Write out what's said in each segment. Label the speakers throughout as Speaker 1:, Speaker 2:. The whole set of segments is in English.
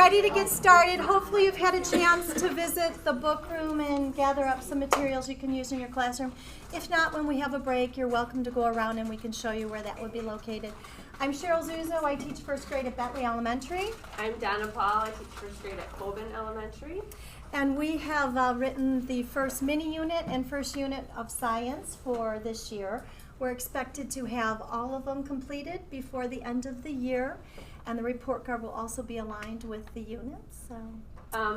Speaker 1: ready to get started. Hopefully you've had a chance to visit the book room and gather up some materials you can use in your classroom. If not, when we have a break, you're welcome to go around and we can show you where that would be located. I'm Cheryl Zuzo. I teach first grade at Bentley Elementary.
Speaker 2: I'm Donna Paul. I teach first grade at Colvin Elementary.
Speaker 1: And we have written the first mini unit and first unit of science for this year. We're expected to have all of them completed before the end of the year. And the report card will also be aligned with the units. So,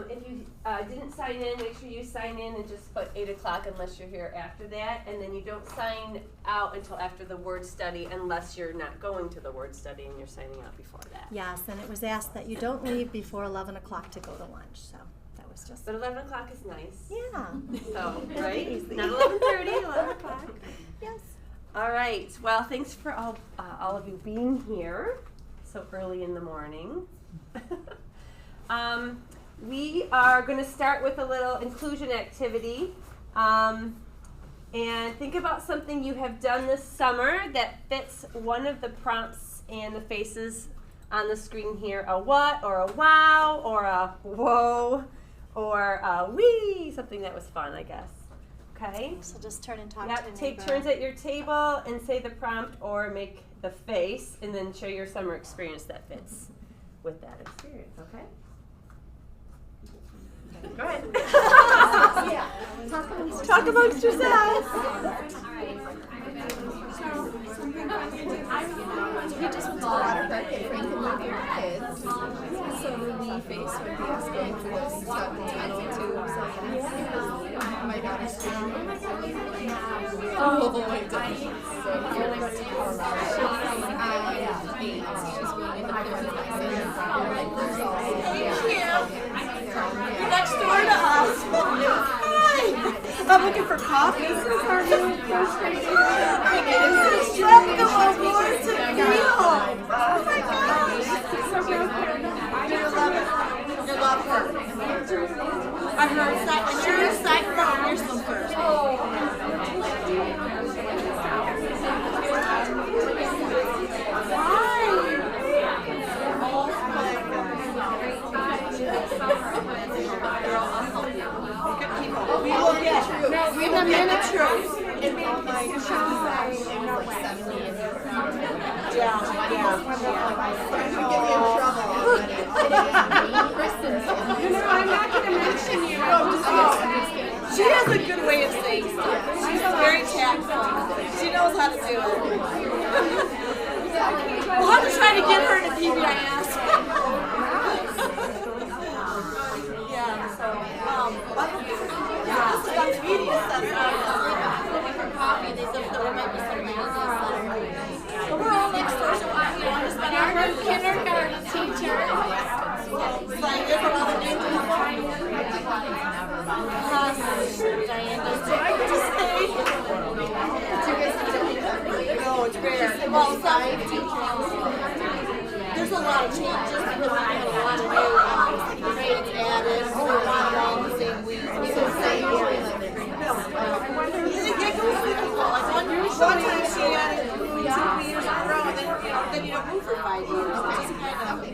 Speaker 2: if you didn't sign in, make sure you sign in and just put 8 o'clock unless you're here after that. And then you don't sign out until after the word study unless you're not going to the word study and you're signing out before that.
Speaker 1: yes, and it was asked that you don't leave before 11 o'clock to go to lunch. So that was just.
Speaker 2: But 11 o'clock is nice.
Speaker 1: Yeah.
Speaker 2: So,
Speaker 1: It'll be
Speaker 2: right?
Speaker 1: easy.
Speaker 2: Not 11:30, 11 o'clock.
Speaker 1: Yes.
Speaker 2: All right. Well, thanks for all of you being here so early in the morning. We are going to start with a little inclusion activity. And think about something you have done this summer that fits one of the prompts and the faces on the screen here. A what, or a wow, or a whoa, or a wee, something that was fun, I guess. Okay?
Speaker 1: So just turn and talk to
Speaker 2: Yep,
Speaker 1: the
Speaker 2: take
Speaker 1: neighbor.
Speaker 2: turns at your table and say the prompt or make the face and then share your summer experience that fits with that experience, okay? Go ahead.
Speaker 1: Yeah.
Speaker 2: Talk amongst yourselves.
Speaker 3: We just went to the water park at Franklin with your kids. So the wee face would be us going through those tunnel tubes. My daughter's doing oh my gosh. So cute. She's 8. She's going into 5th lesson.
Speaker 4: You're next door to us. Hi. I'm looking for coffee. This is our new first grade teacher. Strep the awards to Neil. Oh my gosh. So good. You love her. I'm her second. You're her second. You're the first. We will get in a minute, true. Yeah. Get me in trouble. I'm not going to mention you. She has a good way of saying stuff. She's very tactful. She knows how to do it. We'll have to try to get her to PBIS. We're all next door, so we want to spend our kindergarten teacher. Like, there's another new people. Diane, do I get to stay? No, it's rare. Well, there's a lot of changes because we had a lot of new grades added. So we're not all in the same week. We can say here. One time she added 2 years in a row, and then you don't move for 5 years. It's just kind of.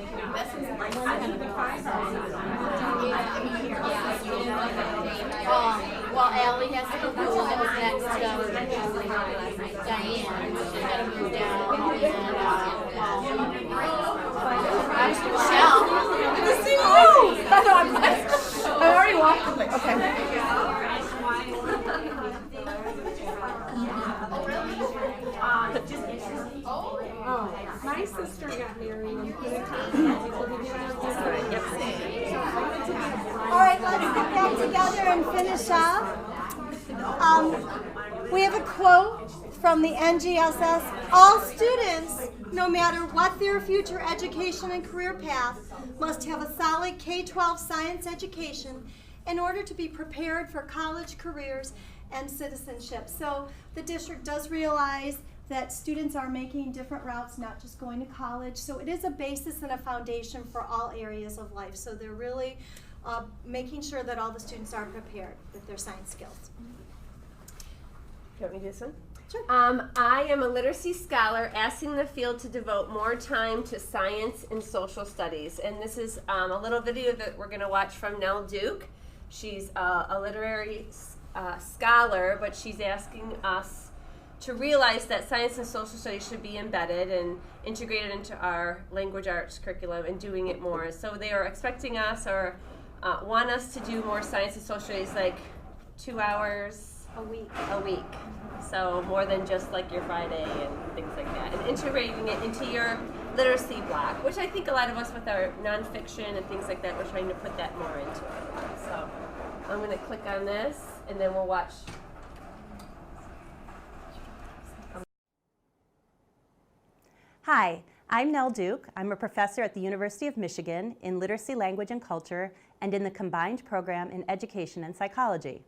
Speaker 3: Well, Allie has to go move. That was next Diane. She's got to move down. And Michelle.
Speaker 4: I already walked away. Okay.
Speaker 5: My sister got married.
Speaker 1: All right, let's get back together and finish up. We have a quote from the NGSS. All students, no matter what their future education and career path, must have a solid K-12 science education in order to be prepared for college careers and citizenship. So the district does realize that students are making different routes, not just going to college. So it is a basis and a foundation for all areas of life. So they're really making sure that all the students are prepared with their science skills.
Speaker 2: You want me to do this one? I am a literacy scholar asking the field to devote more time to science and social studies. And this is a little video that we're going to watch from Nell Duke. She's a literary scholar, but she's asking us to realize that science and social studies should be embedded and integrated into our language arts curriculum and doing it more. So they are expecting us or want us to do more science and social studies, like 2 hours
Speaker 5: A week.
Speaker 2: a week. So more than just like your Friday and things like that. And integrating it into your literacy block, which I think a lot of us with our nonfiction and things like that, we're trying to put that more into our block. So I'm going to click on this and then we'll watch.
Speaker 6: Hi, I'm Nell Duke. I'm a professor at the University of Michigan in Literacy, Language, and Culture and in the combined program in Education and Psychology.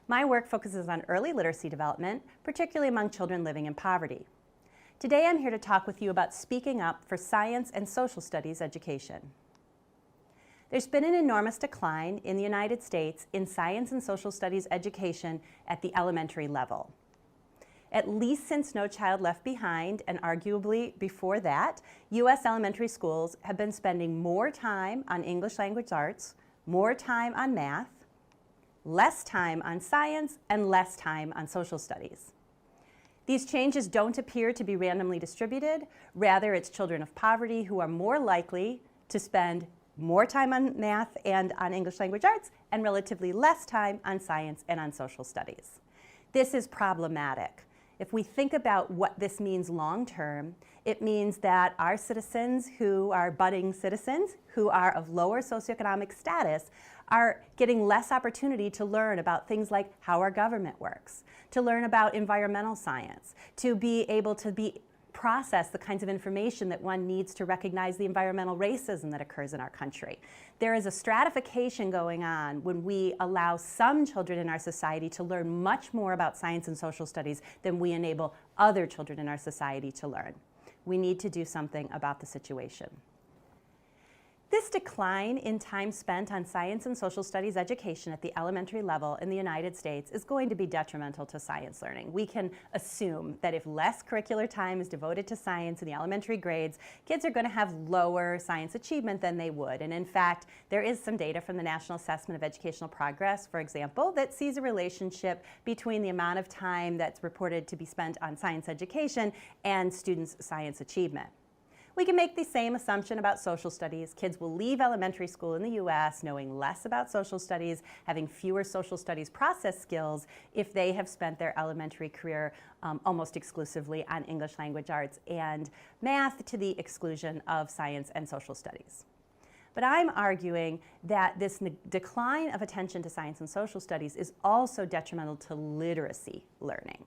Speaker 6: My work focuses on early literacy development, particularly among children living in poverty. Today I'm here to talk with you about speaking up for science and social studies education. There's been an enormous decline in the United States in science and social studies education at the elementary level. At least since No Child Left Behind, and arguably before that, U.S. elementary schools have been spending more time on English language arts, more time on math, less time on science, and less time on social studies. These changes don't appear to be randomly distributed. Rather, it's children of poverty who are more likely to spend more time on math and on English language arts, and relatively less time on science and on social studies. This is problematic. If we think about what this means long term, it means that our citizens who are budding citizens, who are of lower socioeconomic status, are getting less opportunity to learn about things like how our government works, to learn about environmental science, to be able to process the kinds of information that one needs to recognize the environmental racism that occurs in our country. There is a stratification going on when we allow some children in our society to learn much more about science and social studies than we enable other children in our society to learn. We need to do something about the situation. This decline in time spent on science and social studies education at the elementary level in the United States is going to be detrimental to science learning. We can assume that if less curricular time is devoted to science in the elementary grades, kids are going to have lower science achievement than they would. And in fact, there is some data from the National Assessment of Educational Progress, for example, that sees a relationship between the amount of time that's reported to be spent on science education and students' science achievement. We can make the same assumption about social studies. Kids will leave elementary school in the U.S. knowing less about social studies, having fewer social studies process skills if they have spent their elementary career almost exclusively on English language arts and math to the exclusion of science and social studies. But I'm arguing that this decline of attention to science and social studies is also detrimental to literacy learning.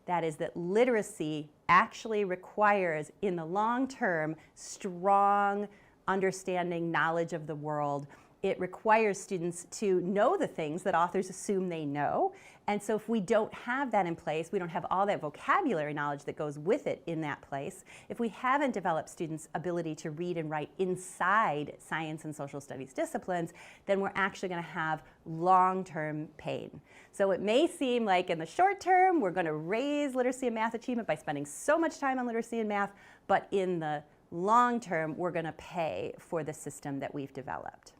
Speaker 6: That is, that literacy actually requires, in the long term, strong understanding, knowledge of the world. It requires students to know the things that authors assume they know. And so if we don't have that in place, we don't have all that vocabulary knowledge that goes with it in that place, if we haven't developed students' ability to read and write inside science and social studies disciplines, then we're actually going to have long-term pain. So it may seem like in the short term, we're going to raise literacy and math achievement by spending so much time on literacy and math, but in the long term, we're going to pay for the system that we've developed.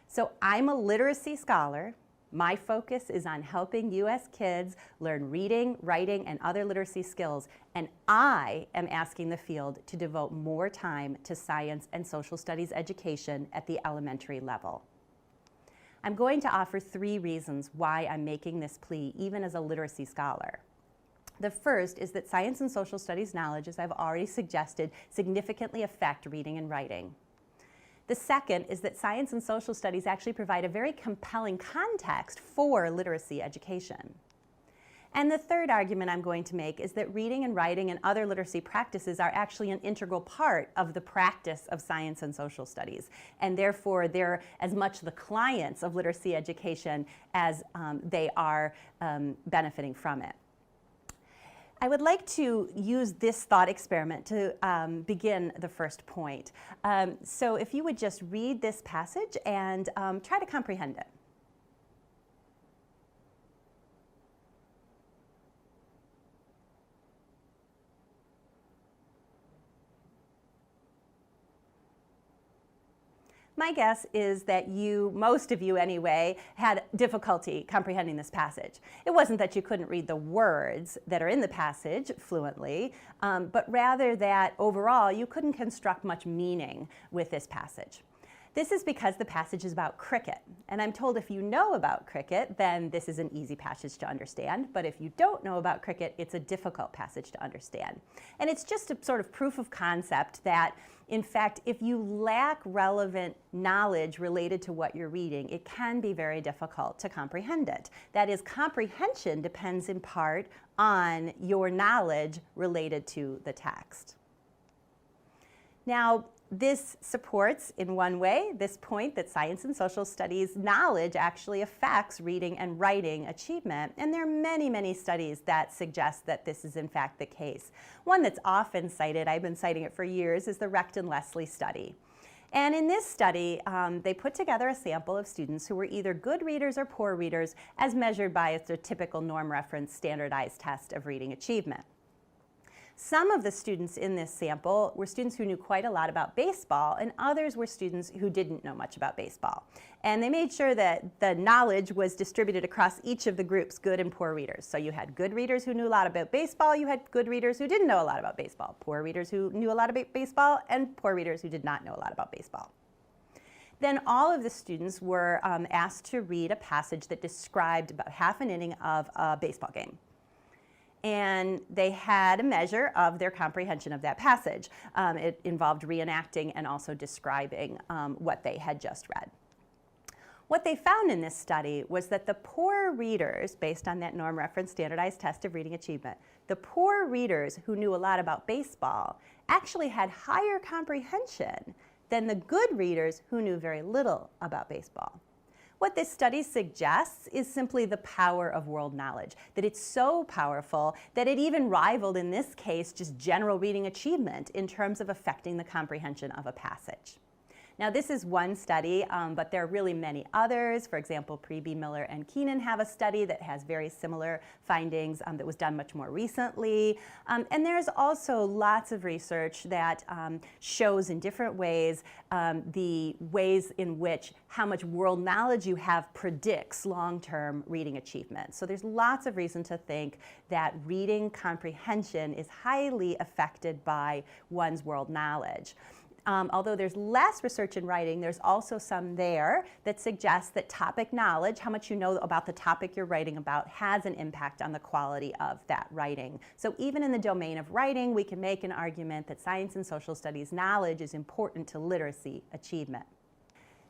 Speaker 6: So I'm a literacy scholar. My focus is on helping U.S. kids learn reading, writing, and other literacy skills, and I am asking the field to devote more time to science and social studies education at the elementary level. I'm going to offer 3 reasons why I'm making this plea, even as a literacy scholar. The first is that science and social studies knowledge, as I've already suggested, significantly affect reading and writing. The second is that science and social studies actually provide a very compelling context for literacy education. And the third argument I'm going to make is that reading and writing and other literacy practices are actually an integral part of the practice of science and social studies. And therefore, they're as much the clients of literacy education as they are benefiting from it. I would like to use this thought experiment to begin the first point. So if you would just read this passage and try to comprehend it. My guess is that most of you anyway, had difficulty comprehending this passage. It wasn't that you couldn't read the words that are in the passage fluently, but rather that overall you couldn't construct much meaning with this passage. This is because the passage is about cricket. And I'm told if you know about cricket, then this is an easy passage to understand. But if you don't know about cricket, it's a difficult passage to understand. And it's just a sort of proof of concept that, in fact, if you lack relevant knowledge related to what you're reading, it can be very difficult to comprehend it. That is, comprehension depends in part on your knowledge related to the text. Now, this supports, in one way, this point that science and social studies knowledge actually affects reading and writing achievement. And there are many, many studies that suggest that this is in fact the case. One that's often cited, I've been citing it for years, is the Recht-and-Leslie study. And in this study, they put together a sample of students who were either good readers or poor readers as measured by a typical norm reference standardized test of reading achievement. Some of the students in this sample were students who knew quite a lot about baseball, and others were students who didn't know much about baseball. And they made sure that the knowledge was distributed across each of the groups, good and poor readers. So you had good readers who knew a lot about baseball, you had good readers who didn't know a lot about baseball, poor readers who knew a lot about baseball, and poor readers who did not know a lot about baseball. Then all of the students were asked to read a passage that described about half an inning of a baseball game. And they had a measure of their comprehension of that passage. It involved reenacting and also describing what they had just read. What they found in this study was that the poor readers, based on that norm reference standardized test of reading achievement, the poor readers who knew a lot about baseball actually had higher comprehension than the good readers who knew very little about baseball. What this study suggests is simply the power of world knowledge, that it's so powerful that it even rivaled, in this case, just general reading achievement in terms of affecting the comprehension of a passage. Now, this is one study, but there are really many others. For example, Priebe, Miller, and Keenan have a study that has very similar findings that was done much more recently. And there's also lots of research that shows in different ways the ways in which how much world knowledge you have predicts long-term reading achievement. So there's lots of reason to think that reading comprehension is highly affected by one's world knowledge. Although there's less research in writing, there's also some there that suggests that topic knowledge, how much you know about the topic you're writing about, has an impact on the quality of that writing. So even in the domain of writing, we can make an argument that science and social studies knowledge is important to literacy achievement.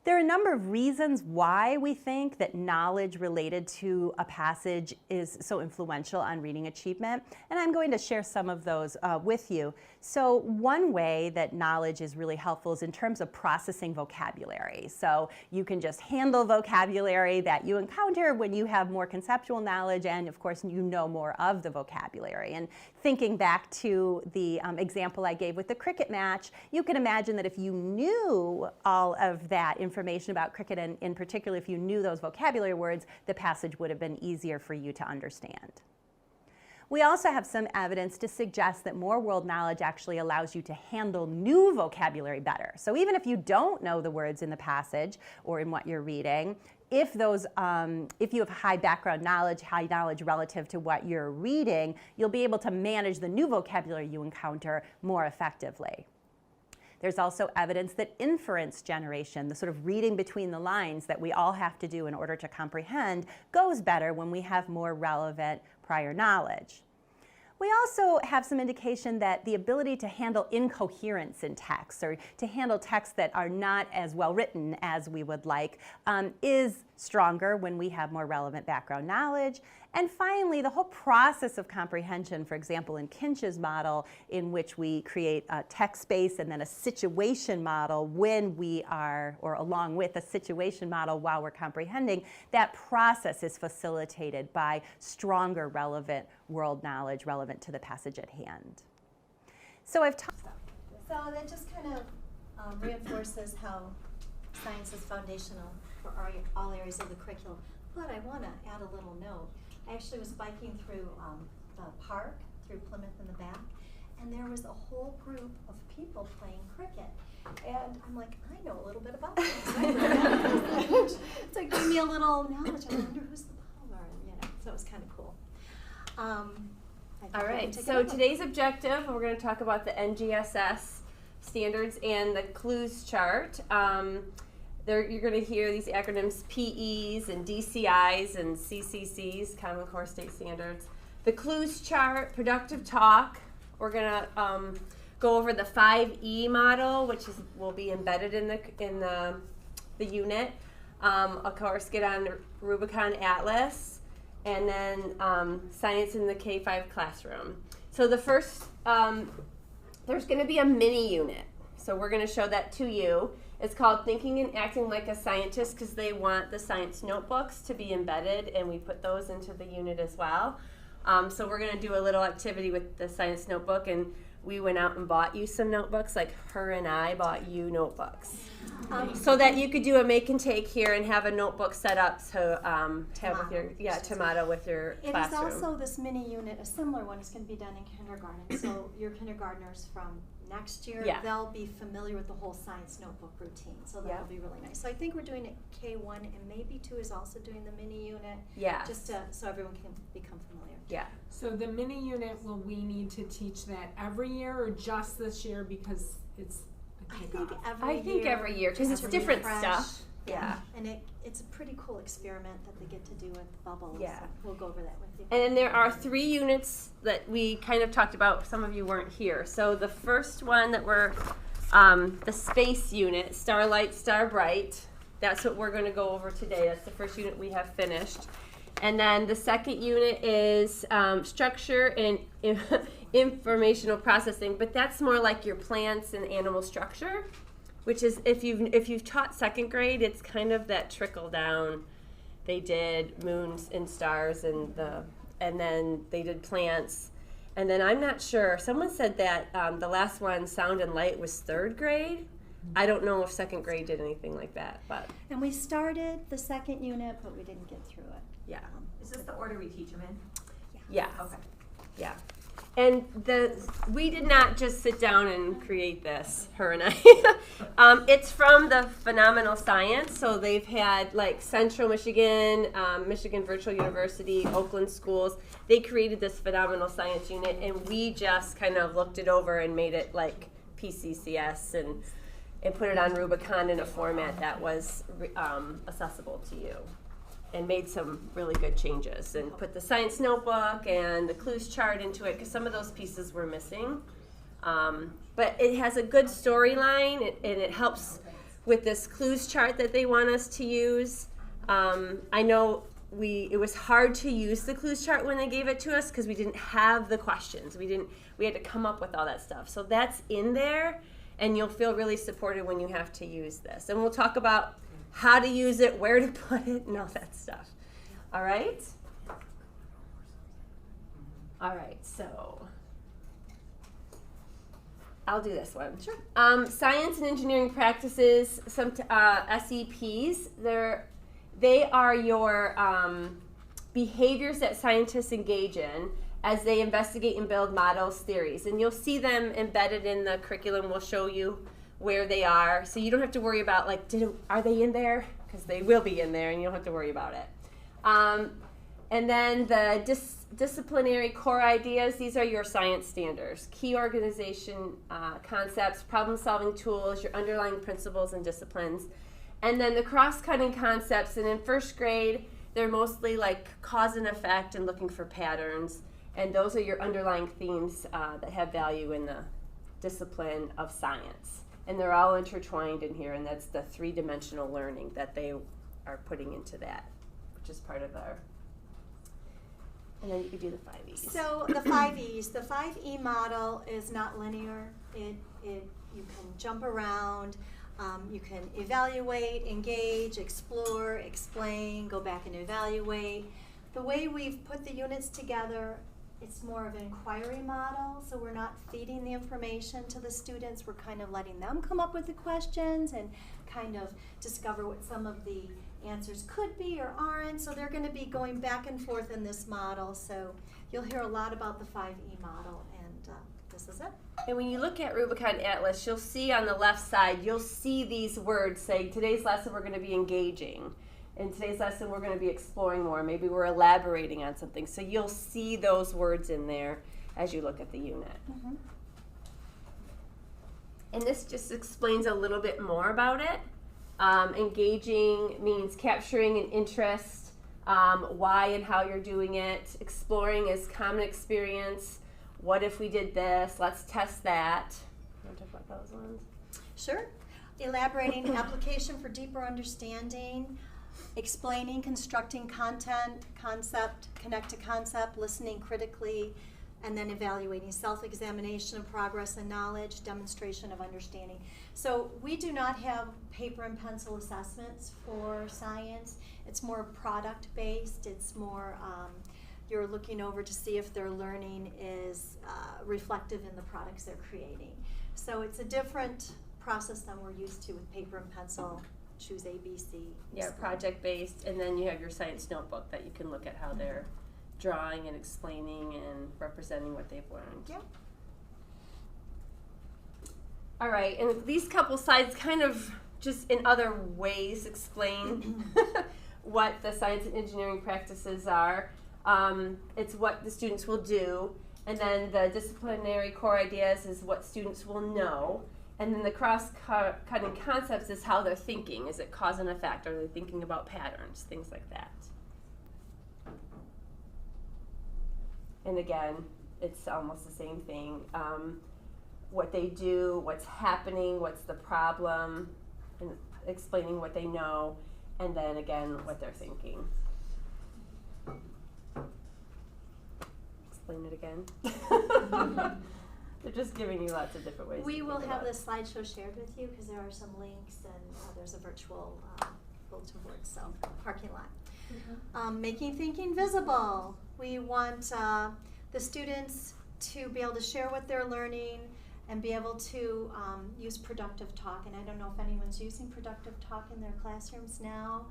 Speaker 6: There are a number of reasons why we think that knowledge related to a passage is so influential on reading achievement, and I'm going to share some of those with you. So one way that knowledge is really helpful is in terms of processing vocabulary. So you can just handle vocabulary that you encounter when you have more conceptual knowledge, and of course you know more of the vocabulary. And thinking back to the example I gave with the cricket match, you can imagine that if you knew all of that information about cricket, and in particular if you knew those vocabulary words, the passage would have been easier for you to understand. We also have some evidence to suggest that more world knowledge actually allows you to handle new vocabulary better. So even if you don't know the words in the passage or in what you're reading, if you have high background knowledge, high knowledge relative to what you're reading, you'll be able to manage the new vocabulary you encounter more effectively. There's also evidence that inference generation, the sort of reading between the lines that we all have to do in order to comprehend, goes better when we have more relevant prior knowledge. We also have some indication that the ability to handle incoherence in text, or to handle texts that are not as well written as we would like, is stronger when we have more relevant background knowledge. And finally, the whole process of comprehension, for example, in Kinch's model, in which we create a text space and then a situation model when we are, or along with a situation model while we're comprehending, that process is facilitated by stronger relevant world knowledge relevant to the passage at hand. So I've talked.
Speaker 1: So that just kind of reinforces how science is foundational for all areas of the curriculum. But I want to add a little note. I actually was biking through the park, through Plymouth in the back, and there was a whole group of people playing cricket. And I'm like, I know a little bit about this. So it gave me a little knowledge. I wonder who's the Palmer, so it was kind of cool. I think
Speaker 2: All
Speaker 1: we can
Speaker 2: right,
Speaker 1: take
Speaker 2: so
Speaker 1: it over.
Speaker 2: today's objective, we're going to talk about the NGSS standards and the clues chart. You're going to hear these acronyms PEs and DCIs and CCCs, Common Core State Standards. The clues chart, productive talk, we're going to go over the 5E model, which will be embedded in the unit. Of course, get on Rubicon Atlas, and then science in the K-5 classroom. So the first, there's going to be a mini unit. So we're going to show that to you. It's called Thinking and Acting Like a Scientist, because they want the science notebooks to be embedded, and we put those into the unit as well. So we're going to do a little activity with the science notebook, and we went out and bought you some notebooks, like her and I bought you notebooks. So that you could do a make and take here and have a notebook set up to have with your, Tomato with your
Speaker 1: It
Speaker 2: classroom.
Speaker 1: is also this mini unit, a similar one is going to be done in kindergarten. So your kindergartners from next year,
Speaker 2: Yeah.
Speaker 1: they'll be familiar with the whole science notebook routine. So that'll be really nice. So I think we're doing it K1, and maybe 2 is also doing the mini unit.
Speaker 2: Yeah.
Speaker 1: Just so everyone can become familiar.
Speaker 2: Yeah.
Speaker 5: So the mini unit, will we need to teach that every year or just this year because it's a
Speaker 1: I
Speaker 5: kickoff?
Speaker 1: think every year.
Speaker 2: because
Speaker 1: just
Speaker 2: it's
Speaker 1: to
Speaker 2: different
Speaker 1: refresh.
Speaker 2: stuff.
Speaker 1: Yeah. And it's a pretty cool experiment that they get to do with bubbles.
Speaker 2: Yeah.
Speaker 1: And we'll go over that with you.
Speaker 2: And then there are 3 units that we kind of talked about. Some of you weren't here. So the first one that we're, the space unit, Starlight, Starbright, that's what we're going to go over today. That's the first unit we have finished. And then the second unit is structure and informational processing, but that's more like your plants and animal structure, which is if you've taught second grade, it's kind of that trickle down. They did moons and stars and then they did plants. And then I'm not sure, someone said that the last one, sound and light, was 3rd grade. I don't know if 2nd grade did anything like that, but
Speaker 1: And we started the second unit, but we didn't get through it.
Speaker 2: yeah.
Speaker 7: Is this the order we teach them in?
Speaker 2: Yeah.
Speaker 7: Okay.
Speaker 2: Yeah. And we did not just sit down and create this, her and I. It's from the Phenomenal Science. So they've had like Central Michigan, Michigan Virtual University, Oakland Schools. They created this Phenomenal Science unit, and we just kind of looked it over and made it like PCCS and put it on Rubicon in a format that was accessible to you. And made some really good changes and put the science notebook and the clues chart into it because some of those pieces were missing. But it has a good storyline and it helps with this clues chart that they want us to use. I know it was hard to use the clues chart when they gave it to us because we didn't have the questions. We had to come up with all that stuff. So that's in there, and you'll feel really supported when you have to use this. And we'll talk about how to use it, where to put it, and all that stuff. All right? All right, so I'll do this one. Sure. Science and engineering practices, some SEPs. They are your behaviors that scientists engage in as they investigate and build models, theories. And you'll see them embedded in the curriculum. We'll show you where they are, so you don't have to worry about are they in there? Because they will be in there, and you don't have to worry about it. And then the disciplinary core ideas. These are your science standards: key organization concepts, problem-solving tools, your underlying principles and disciplines. And then the cross-cutting concepts. And in 1st grade, they're mostly like cause and effect and looking for patterns. And those are your underlying themes that have value in the discipline of science. And they're all intertwined in here, and that's the 3-dimensional learning that they are putting into that, which is part of our. And then you can do the 5Es.
Speaker 1: So the 5Es, the 5E model is not linear. You can jump around. You can evaluate, engage, explore, explain, go back and evaluate. The way we've put the units together, it's more of an inquiry model, so we're not feeding the information to the students. We're kind of letting them come up with the questions and kind of discover what some of the answers could be or aren't. So they're going to be going back and forth in this model. So you'll hear a lot about the 5E model and This is it.
Speaker 2: And when you look at Rubicon Atlas, you'll see on the left side, you'll see these words saying, today's lesson we're going to be engaging. In today's lesson we're going to be exploring more. Maybe we're elaborating on something. So you'll see those words in there as you look at the unit.
Speaker 1: Mm-hmm.
Speaker 2: And this just explains a little bit more about it. Engaging means capturing an interest, why and how you're doing it. Exploring is common experience. What if we did this? Let's test that. You want to talk about those ones?
Speaker 1: Sure. Elaborating application for deeper understanding, explaining, constructing content, concept, connect to concept, listening critically, and then evaluating, self-examination of progress and knowledge, demonstration of understanding. So we do not have paper and pencil assessments for science. It's more product-based. It's more, you're looking over to see if their learning is reflective in the products they're creating. So it's a different process than we're used to with paper and pencil. Choose A, B, C.
Speaker 2: Yeah, project-based, and then you have your science notebook that you can look at how they're drawing and explaining and representing what they've learned.
Speaker 1: Yep.
Speaker 2: All right, and these couple slides kind of just in other ways explain what the science and engineering practices are. It's what the students will do, and then the disciplinary core ideas is what students will know, and then the cross-cutting concepts is how they're thinking. Is it cause and effect? Are they thinking about patterns? Things like that. And again, it's almost the same thing. What they do, what's happening, what's the problem, and explaining what they know, and then again, what they're thinking. Explain it again. They're just giving you lots of different ways.
Speaker 1: We
Speaker 2: to
Speaker 1: will
Speaker 2: think
Speaker 1: have
Speaker 2: about
Speaker 1: the slideshow shared with you because there are some links and there's a virtual bulletin board, so parking lot. Making thinking visible. We want the students to be able to share what they're learning and be able to use productive talk. And I don't know if anyone's using productive talk in their classrooms now.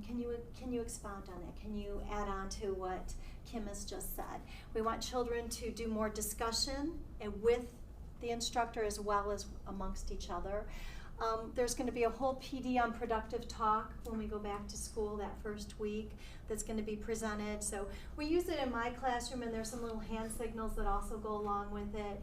Speaker 1: Can you expound on that? Can you add on to what Kim has just said? We want children to do more discussion with the instructor as well as amongst each other. There's going to be a whole PD on productive talk when we go back to school that first week that's going to be presented. So we use it in my classroom, and there's some little hand signals that also go along with it.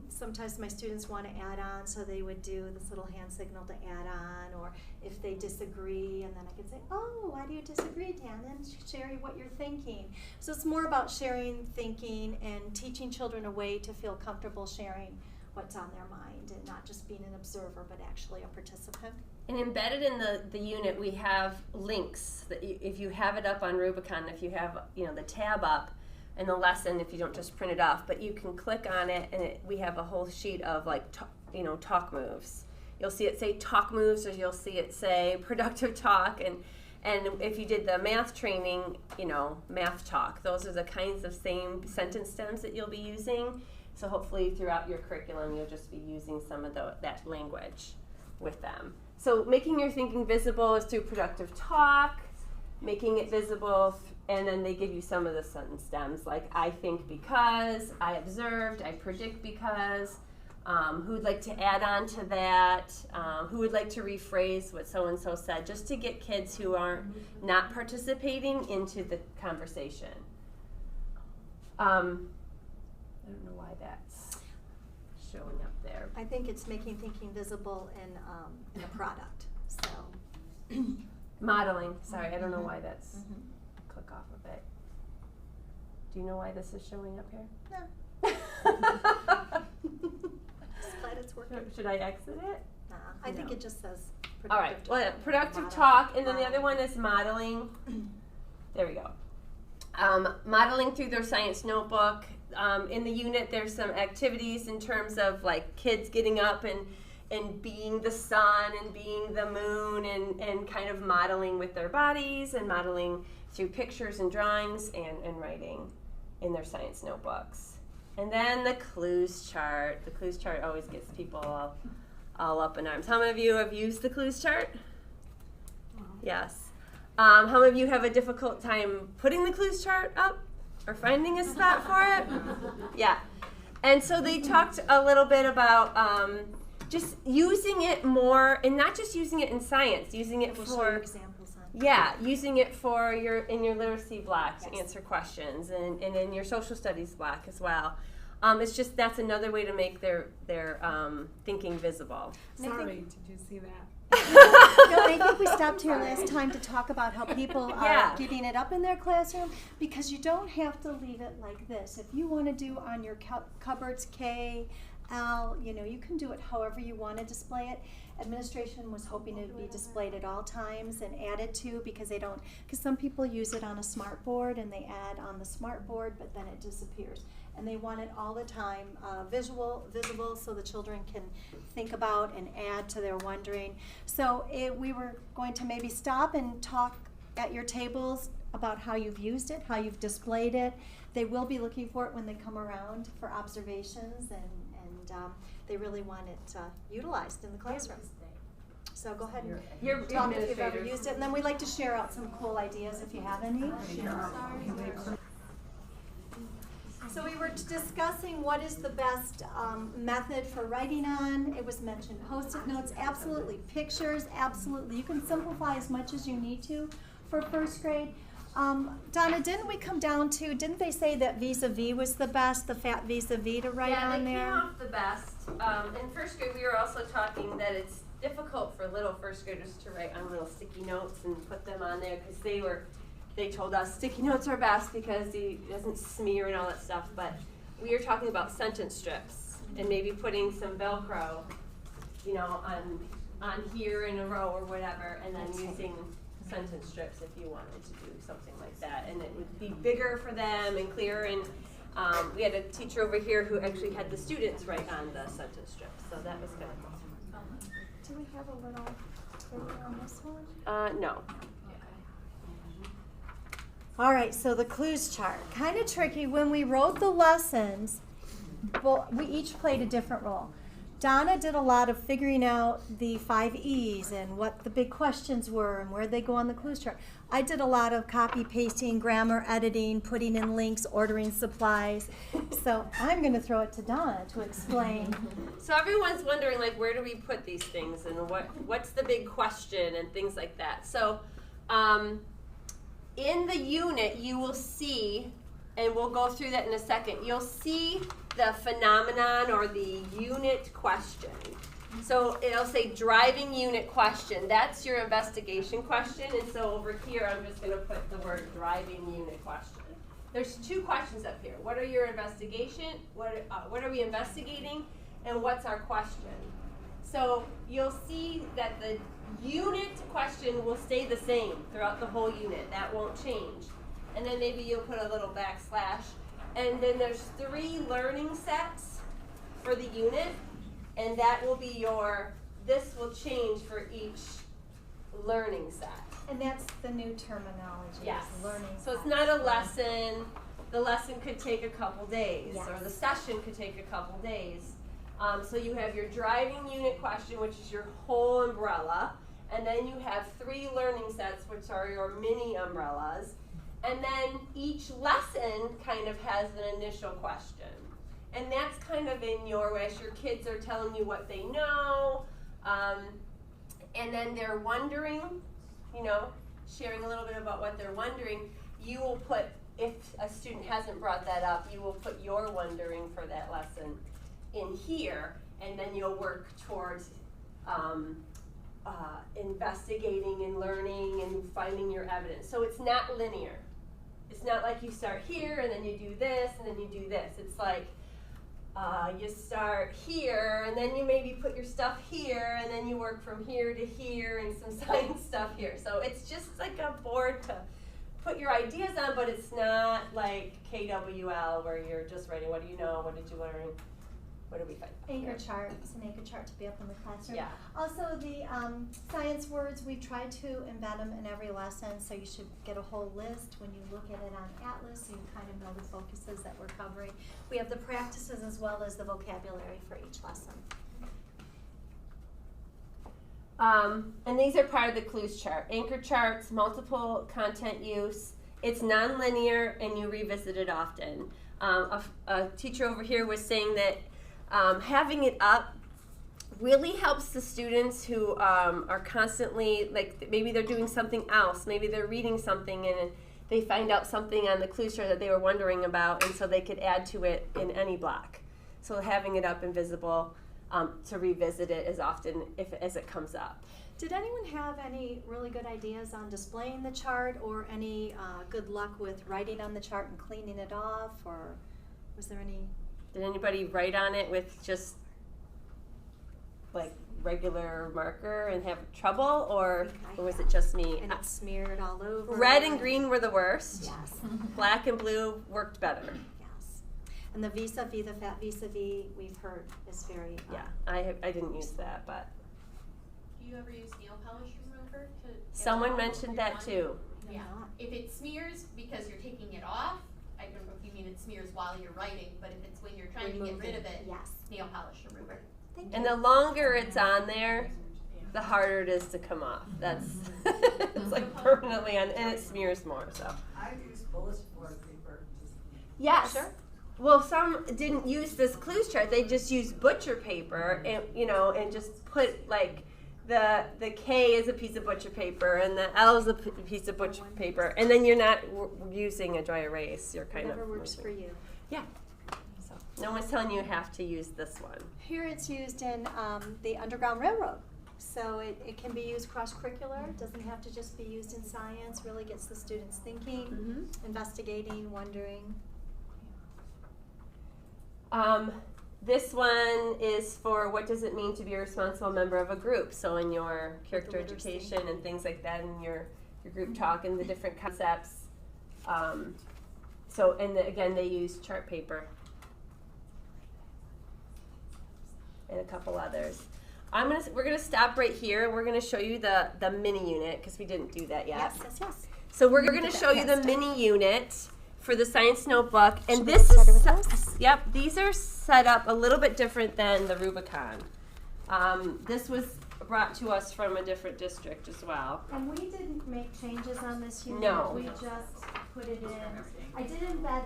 Speaker 1: Sometimes my students want to add on, so they would do this little hand signal to add on, or if they disagree, and then I could say, oh, why do you disagree, Dan? And share what you're thinking. So it's more about sharing thinking and teaching children a way to feel comfortable sharing what's on their mind and not just being an observer, but actually a participant.
Speaker 2: And embedded in the unit, we have links that if you have it up on Rubicon, if you have the tab up in the lesson, if you don't just print it off, but you can click on it, and we have a whole sheet of talk moves. You'll see it say talk moves, or you'll see it say productive talk, and if you did the math training, math talk. Those are the kinds of same sentence stems that you'll be using. So hopefully throughout your curriculum, you'll just be using some of that language with them. So making your thinking visible is through productive talk, making it visible, and then they give you some of the sentence stems, like I think because, I observed, I predict because, who would like to add on to that, who would like to rephrase what so-and-so said, just to get kids who aren't not participating into the conversation. I don't know why that's showing up there.
Speaker 1: I think it's making thinking visible in a product. So
Speaker 2: Modeling. Sorry, I don't know why that's. Click off of it. Do you know why this is showing up here?
Speaker 1: No. Just glad it's working.
Speaker 2: Should I exit it?
Speaker 1: I think it just says productive
Speaker 2: All right.
Speaker 1: talk.
Speaker 2: Well, productive
Speaker 1: Model.
Speaker 2: talk, and then the other one is modeling. There we go. Modeling through their science notebook. In the unit, there's some activities in terms of like kids getting up and being the sun and being the moon and kind of modeling with their bodies and modeling through pictures and drawings and writing in their science notebooks. And then the clues chart. The clues chart always gets people all up in arms. How many of you have used the clues chart? Yes. How many of you have a difficult time putting the clues chart up or finding a spot for it? Yeah. And so they talked a little bit about just using it more, and not just using it in science, using it
Speaker 1: We'll show you
Speaker 2: for
Speaker 1: examples on.
Speaker 2: yeah, using it for your literacy block to answer questions, and in your social studies block as well. It's just that's another way to make their thinking visible.
Speaker 5: Sorry, did you see that?
Speaker 1: No, I think we stopped here last time to talk about how people
Speaker 2: Yeah.
Speaker 1: are getting it up in their classroom, because you don't have to leave it like this. If you want to do on your cupboards K, L, you can do it however you want to display it. Administration was hoping it would be displayed at all times and added to, because some people use it on a smart board and they add on the smart board, but then it disappears. And they want it all the time visible, so the children can think about and add to their wondering. So we were going to maybe stop and talk at your tables about how you've used it, how you've displayed it. They will be looking for it when they come around for observations, and they really want it utilized in the classroom. So go ahead and
Speaker 2: Your
Speaker 1: talk if you've ever used it, and then we'd like to share out some cool ideas if you have any. So we were discussing what is the best method for writing on. It was mentioned Post-it notes, absolutely. Pictures, absolutely. You can simplify as much as you need to for first grade. Donna, didn't they say that Vis-a-Vis was the best, the fat Vis-a-Vis to write on there?
Speaker 2: Yeah, they came off the best. In first grade, we were also talking that it's difficult for little first graders to write on little sticky notes and put them on there, because they told us sticky notes are best because it doesn't smear and all that stuff. But we are talking about sentence strips and maybe putting some Velcro, on here in a row or whatever, and then using sentence strips if you wanted to do something like that, and it would be bigger for them and clearer. And we had a teacher over here who actually had the students write on the sentence strips, so that was kind of cool.
Speaker 1: Do we have a little figure on this one?
Speaker 2: No.
Speaker 1: All right, so the clues chart. Kind of tricky. When we wrote the lessons, we each played a different role. Donna did a lot of figuring out the 5 E's and what the big questions were and where they go on the clues chart. I did a lot of copy, pasting, grammar, editing, putting in links, ordering supplies. So I'm going to throw it to Donna to explain.
Speaker 2: So everyone's wondering, where do we put these things, and what's the big question and things like that. So in the unit, you will see, and we'll go through that in a second, you'll see the phenomenon or the unit question. So it'll say driving unit question. That's your investigation question. And so over here, I'm just going to put the word driving unit question. There's 2 questions up here. What are your investigation? What are we investigating? And what's our question? So you'll see that the unit question will stay the same throughout the whole unit. That won't change. And then maybe you'll put a little backslash. And then there's 3 learning sets for the unit. And that will be this will change for each learning set.
Speaker 1: And that's the new terminology.
Speaker 2: Yes.
Speaker 1: Learning.
Speaker 2: So it's not a lesson. The lesson could take a couple days,
Speaker 1: Yes.
Speaker 2: or the session could take a couple days. So you have your driving unit question, which is your whole umbrella. And then you have 3 learning sets, which are your mini umbrellas. And then each lesson kind of has an initial question. And that's kind of in your way, as your kids are telling you what they know, and then they're wondering, sharing a little bit about what they're wondering. You will put, if a student hasn't brought that up, you will put your wondering for that lesson in here, and then you'll work towards investigating and learning and finding your evidence. So it's not linear. It's not like you start here and then you do this and then you do this. It's like you start here and then you maybe put your stuff here and then you work from here to here and some science stuff here. So it's just like a board to put your ideas on, but it's not like KWL where you're just writing, what do you know, what did you learn, what did we find?
Speaker 1: Anchor chart. It's an anchor chart to be up in the classroom.
Speaker 2: Yeah.
Speaker 1: Also, the science words, we try to embed them in every lesson, so you should get a whole list when you look at it on Atlas, so you kind of know the focuses that we're covering. We have the practices as well as the vocabulary for each lesson.
Speaker 2: And these are part of the clues chart. Anchor charts, multiple content use. It's non-linear and you revisit it often. a teacher over here was saying that having it up really helps the students who are constantly, like maybe they're doing something else, maybe they're reading something and they find out something on the clue chart that they were wondering about, and so they could add to it in any block. So having it up and visible to revisit it as often as it comes up.
Speaker 1: Did anyone have any really good ideas on displaying the chart, or any good luck with writing on the chart and cleaning it off, or was there any?
Speaker 2: Did anybody write on it with just like regular marker and have trouble, or was it just me?
Speaker 1: And it smeared all over.
Speaker 2: Red and green were the worst.
Speaker 1: Yes.
Speaker 2: Black and blue worked better.
Speaker 1: Yes. And the vis-a-vis, the fat vis-a-vis, we've heard is very.
Speaker 2: Yeah, I didn't use that, but
Speaker 8: Do you ever use nail polish remover to get
Speaker 2: someone
Speaker 8: it off
Speaker 2: mentioned
Speaker 8: your
Speaker 2: that
Speaker 8: wand?
Speaker 2: too.
Speaker 8: Yeah. If it smears because you're taking it off, I don't know if you mean it smears while you're writing, but if it's when you're trying to get rid of it,
Speaker 1: Yes.
Speaker 8: nail polish remover.
Speaker 1: Thank
Speaker 2: And
Speaker 1: you.
Speaker 2: the longer it's on there, the harder it is to come off. That's it's like permanently on, and it smears more. So
Speaker 9: I use bulletin board paper.
Speaker 2: yes.
Speaker 1: Sure.
Speaker 2: Well, some didn't use this clues chart. They just used butcher paper, and and just put like the K is a piece of butcher paper, and the L is a piece of butcher paper, and then you're not using a dry erase. You're kind
Speaker 1: Whatever
Speaker 2: of
Speaker 1: works for you.
Speaker 2: Yeah. So no one's telling you have to use this one.
Speaker 1: Here it's used in the Underground Railroad. So it can be used cross-curricular. It doesn't have to just be used in science. Really gets the students thinking, investigating, wondering.
Speaker 2: This one is for what does it mean to be a responsible member of a group. So in your character
Speaker 1: The literacy.
Speaker 2: education and things like that, in your group talk and the different concepts. Again, they use chart paper and a couple others. We're gonna stop right here, and we're gonna show you the mini unit because we didn't do that yet.
Speaker 1: Yes.
Speaker 2: So we're
Speaker 1: Get
Speaker 2: gonna
Speaker 1: that
Speaker 2: show you the
Speaker 1: passed
Speaker 2: mini unit for the science notebook, and
Speaker 1: Should we
Speaker 2: this
Speaker 1: get
Speaker 2: is
Speaker 1: started with those?
Speaker 2: yep. These are set up a little bit different than the Rubicon. This was brought to us from a different district as well.
Speaker 1: And we didn't make changes on this unit.
Speaker 2: No.
Speaker 1: We just put it in. I did embed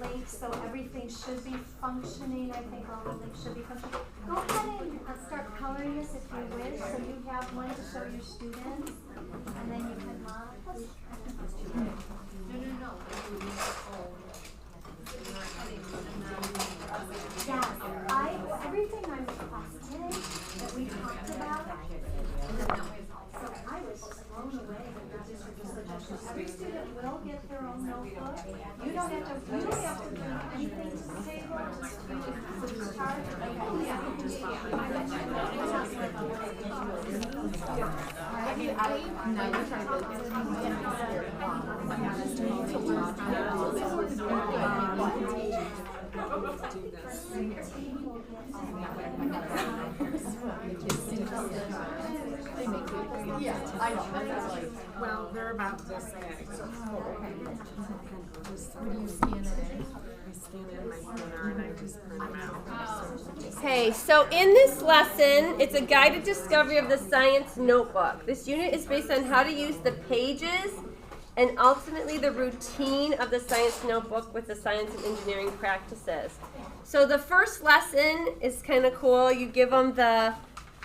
Speaker 1: links, so everything should be functioning. I think all the links should be functioning. Go ahead and start coloring this if you wish, so you have one to show your students, and then you can modify. Yes, everything I requested that we talked about. So I was just blown away that the district was so generous. Every student will get their own notebook. You don't have to bring anything to the table, just use the chart.
Speaker 5: Well, they're about this big.
Speaker 3: You scan it in.
Speaker 5: I scan in my printer and I just print them out.
Speaker 2: Okay, so in this lesson, it's a guided discovery of the science notebook. This unit is based on how to use the pages and ultimately the routine of the science notebook with the science and engineering practices. So the first lesson is kind of cool. You give them the,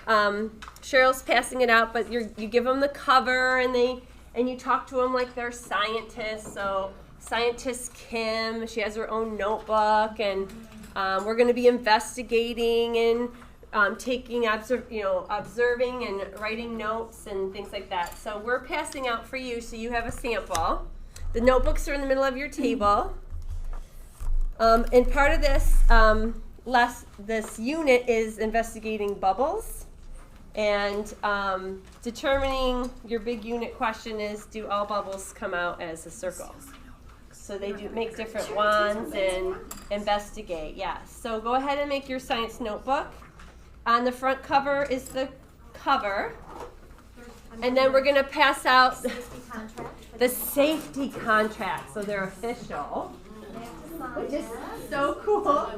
Speaker 2: Cheryl's passing it out, but you give them the cover and you talk to them like they're scientists. So scientist Kim, she has her own notebook, and we're going to be investigating and taking observing and writing notes and things like that. So we're passing out for you, so you have a sample. The notebooks are in the middle of your table, and part of this this unit is investigating bubbles, and determining your big unit question is, do all bubbles come out as a circle? So they do make different ones and investigate, yes. So go ahead and make your science notebook. On the front cover is the cover. And then we're going to pass out the safety contract. So they're official, which is so cool.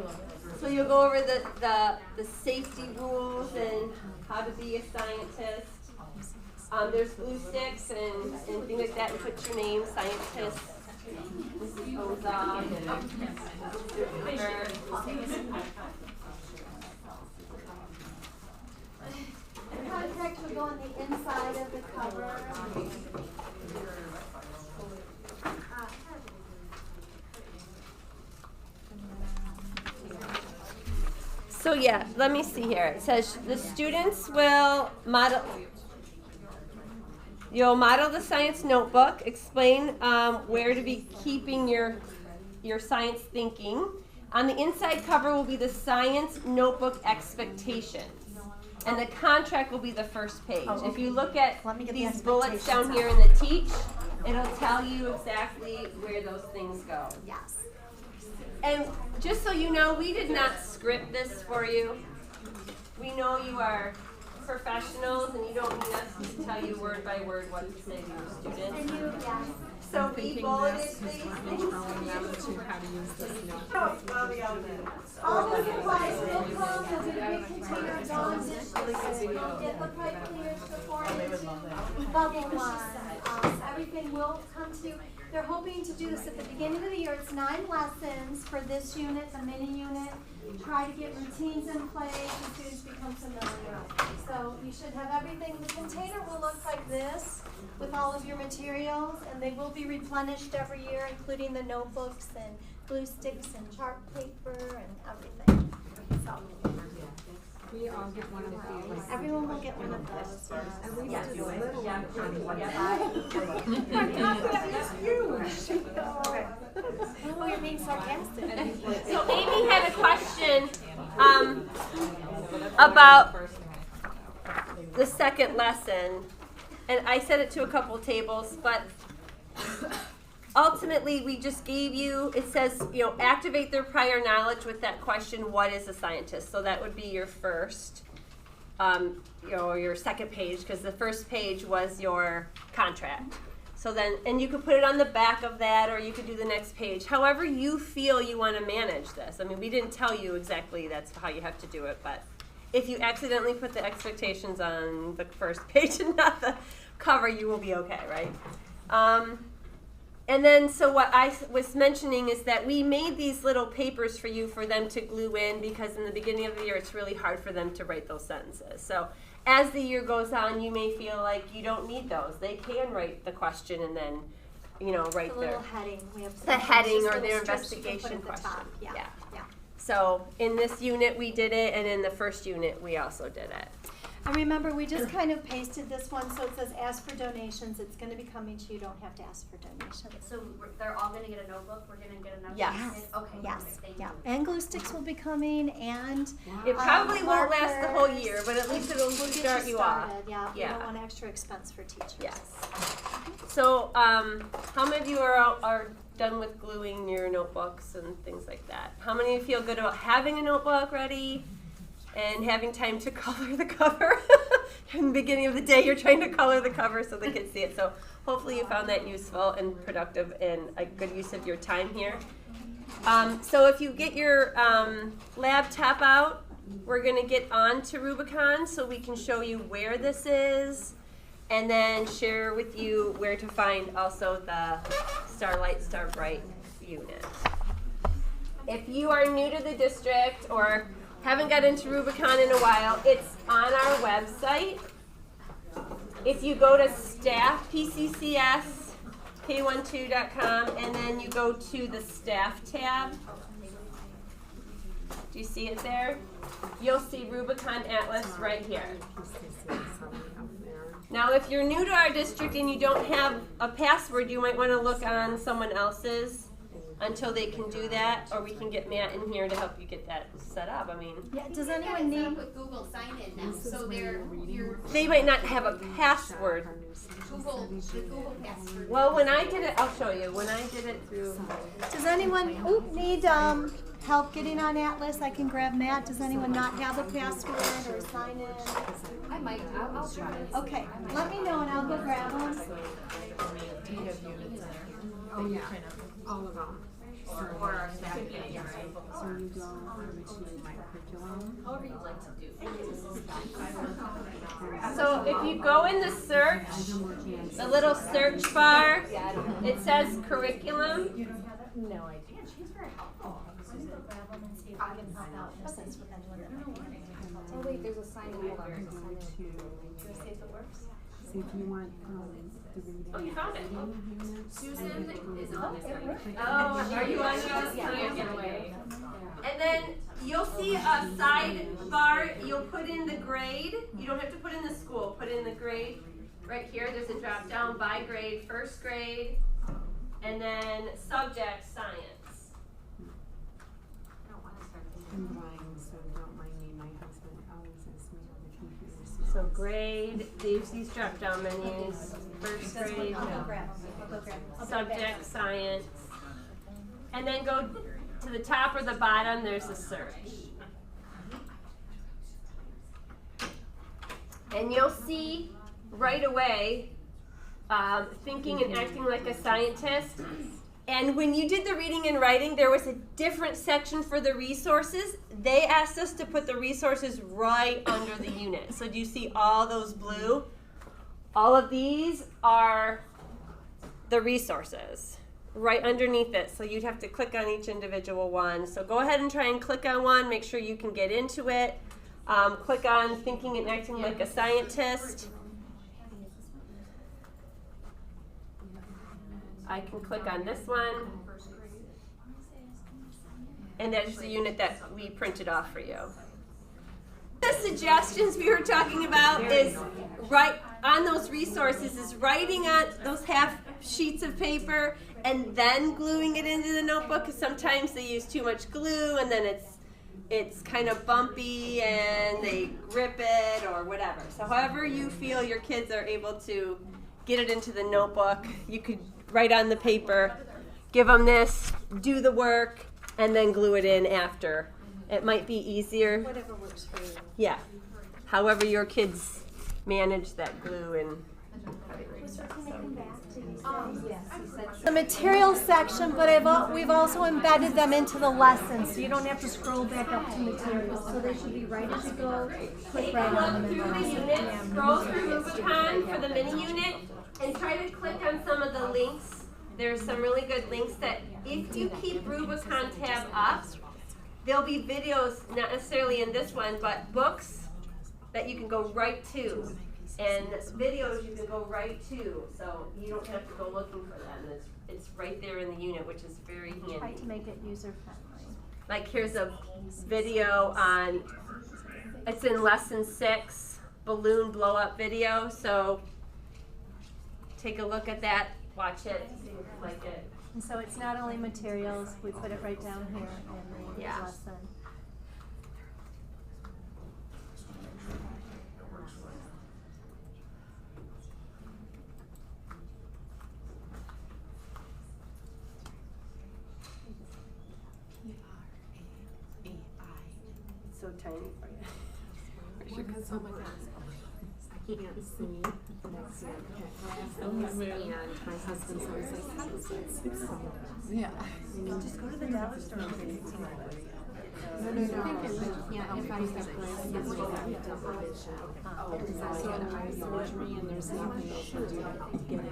Speaker 2: So you'll go over the safety rules and how to be a scientist. There's glue sticks and things like that, and put your name, scientist,
Speaker 1: The contract will go on the inside of the cover.
Speaker 2: So yeah, let me see here. It says the students will model. You'll model the science notebook. Explain where to be keeping your science thinking. On the inside cover will be the science notebook expectations, and the contract will be the first page. If you look at these bullets down here in the teach, it'll tell you exactly where those things go.
Speaker 1: Yes.
Speaker 2: And just so you know, we did not script this for you. We know you are professionals and you don't need us to tell you word by word what to say to your students.
Speaker 1: And you, yes.
Speaker 2: So we bulleted these
Speaker 5: and showing them to how to use this note.
Speaker 1: All the supplies will come. There'll be a big container of Dawn dishes. You'll get the pipe cleaners, the 4-inch bubble one. Everything will come to you. They're hoping to do this at the beginning of the year. It's 9 lessons for this unit, the mini unit. Try to get routines in place and students become familiar. So you should have everything. The container will look like this with all of your materials, and they will be replenished every year, including the notebooks and glue sticks and chart paper and everything. So
Speaker 5: We all get one of these.
Speaker 1: everyone will get one of those.
Speaker 5: At least just a little one on one side.
Speaker 1: Oh, you're being sarcastic.
Speaker 2: So Amy had a question about the second lesson, and I said it to a couple tables, but ultimately we just gave you, it says, activate their prior knowledge with that question, what is a scientist? So that would be your first, your second page, because the first page was your contract. So then, and you could put it on the back of that, or you could do the next page. However you feel you want to manage this. I mean, we didn't tell you exactly that's how you have to do it, but if you accidentally put the expectations on the first page and not the cover, you will be okay, right? And then, so what I was mentioning is that we made these little papers for you for them to glue in, because in the beginning of the year, it's really hard for them to write those sentences. So as the year goes on, you may feel like you don't need those. They can write the question and then, write
Speaker 1: The
Speaker 2: their
Speaker 1: little heading. We have
Speaker 2: the heading or their investigation question.
Speaker 1: Yeah.
Speaker 2: So in this unit we did it, and in the first unit we also did it.
Speaker 1: And remember, we just kind of pasted this one, so it says ask for donations. It's going to be coming to you. Don't have to ask for donations.
Speaker 8: So they're all gonna get a notebook, we're gonna get another?
Speaker 2: Yes.
Speaker 8: Okay,
Speaker 1: Yes.
Speaker 8: perfect, thank
Speaker 1: Yeah.
Speaker 8: you.
Speaker 1: And glue sticks will be coming, and
Speaker 2: It probably won't last the whole
Speaker 1: markers.
Speaker 2: year, but at least it'll
Speaker 1: We'll get
Speaker 2: start you off.
Speaker 1: started. Yeah. We
Speaker 2: Yeah.
Speaker 1: don't want extra expense for teachers.
Speaker 2: Yes. So, how many of you are done with gluing your notebooks and things like that? How many of you feel good about having a notebook ready and having time to color the cover? In the beginning of the day, you're trying to color the cover so the kids see it. So hopefully you found that useful and productive and a good use of your time here. So if you get your laptop out, we're going to get on to Rubicon so we can show you where this is, and then share with you where to find also the Starlight Starbright unit. If you are new to the district or haven't got into Rubicon in a while, it's on our website. If you go to staff, pccs.k12.com, and then you go to the staff tab, do you see it there? You'll see Rubicon Atlas right here. Now, if you're new to our district and you don't have a password, you might want to look on someone else's until they can do that, or we can get Matt in here to help you get that set up. I mean,
Speaker 1: Yeah. Does
Speaker 8: We've got
Speaker 1: anyone
Speaker 8: it set
Speaker 1: need?
Speaker 8: up with Google Sign In now, so you're
Speaker 2: they might not have a password.
Speaker 8: the Google password.
Speaker 2: Well, when I did it, I'll show you. When I did it through,
Speaker 1: Does anyone need help getting on Atlas? I can grab Matt. Does anyone not have a password or sign in?
Speaker 8: I might, I'll try it.
Speaker 1: Okay, let me know and I'll go grab them.
Speaker 5: Oh, yeah, all of them.
Speaker 8: Or our staff meeting, right?
Speaker 5: So you go to my curriculum.
Speaker 8: However you'd like to do.
Speaker 2: So if you go in the search, the little search bar, it says curriculum.
Speaker 3: No idea.
Speaker 8: She's very helpful.
Speaker 3: Oh wait, there's a sign in. Hold on.
Speaker 5: Go to,
Speaker 3: See if it works.
Speaker 5: see if you want the reading.
Speaker 2: Oh, you found it.
Speaker 8: Susan is on this right.
Speaker 2: Oh, are you on yours?
Speaker 8: Yeah.
Speaker 2: And then you'll see a sidebar. You'll put in the grade. You don't have to put in the school. Put in the grade. Right here, there's a drop down by grade, first grade, and then subject science.
Speaker 5: I'm blind, so don't mind me. My husband always asks me how the computer
Speaker 2: So grade, these drop down menus. First grade, subject science, and then go to the top or the bottom. There's a search. And you'll see right away, thinking and acting like a scientist. And when you did the reading and writing, there was a different section for the resources. They asked us to put the resources right under the unit. So do you see all those blue? All of these are the resources right underneath it. So you'd have to click on each individual one. So go ahead and try and click on one. Make sure you can get into it. Click on thinking and acting like a scientist. I can click on this one. And that's the unit that we printed off for you. The suggestions we were talking about is right on those resources is writing on those half sheets of paper and then gluing it into the notebook, because sometimes they use too much glue and then it's kind of bumpy and they rip it or whatever. So however you feel your kids are able to get it into the notebook, you could write on the paper, give them this, do the work, and then glue it in after. It might be easier.
Speaker 1: Whatever works for you.
Speaker 2: Yeah. However your kids manage that glue and
Speaker 1: The materials section, but we've also embedded them into the lessons, so you don't have to scroll back up to materials. So they should be right as you go. Click
Speaker 2: take
Speaker 1: right
Speaker 2: a
Speaker 1: on
Speaker 2: look
Speaker 1: them.
Speaker 2: through the unit, scroll through Rubicon for the mini unit, and try to click on some of the links. There's some really good links that if you keep Rubicon tab up, there'll be videos, not necessarily in this one, but books that you can go right to. And videos you can go right to, so you don't have to go looking for them. It's right there in the unit, which is very handy.
Speaker 1: Try to make it user friendly.
Speaker 2: Like here's a video on, it's in lesson 6, balloon blow up video. So take a look at that, watch it, see if you like it.
Speaker 1: And so it's not only materials, we put it right down here in the
Speaker 2: Yeah.
Speaker 1: lesson.
Speaker 2: It's so tiny for you.
Speaker 5: Because oh my God, I can't see the next year. And my husband's always like, how does that sit so? Yeah.
Speaker 1: Just go to the dollar store and get it.
Speaker 5: No. If I have glasses, it's like double vision. Because I had eye surgery and there's nothing they can do to get it.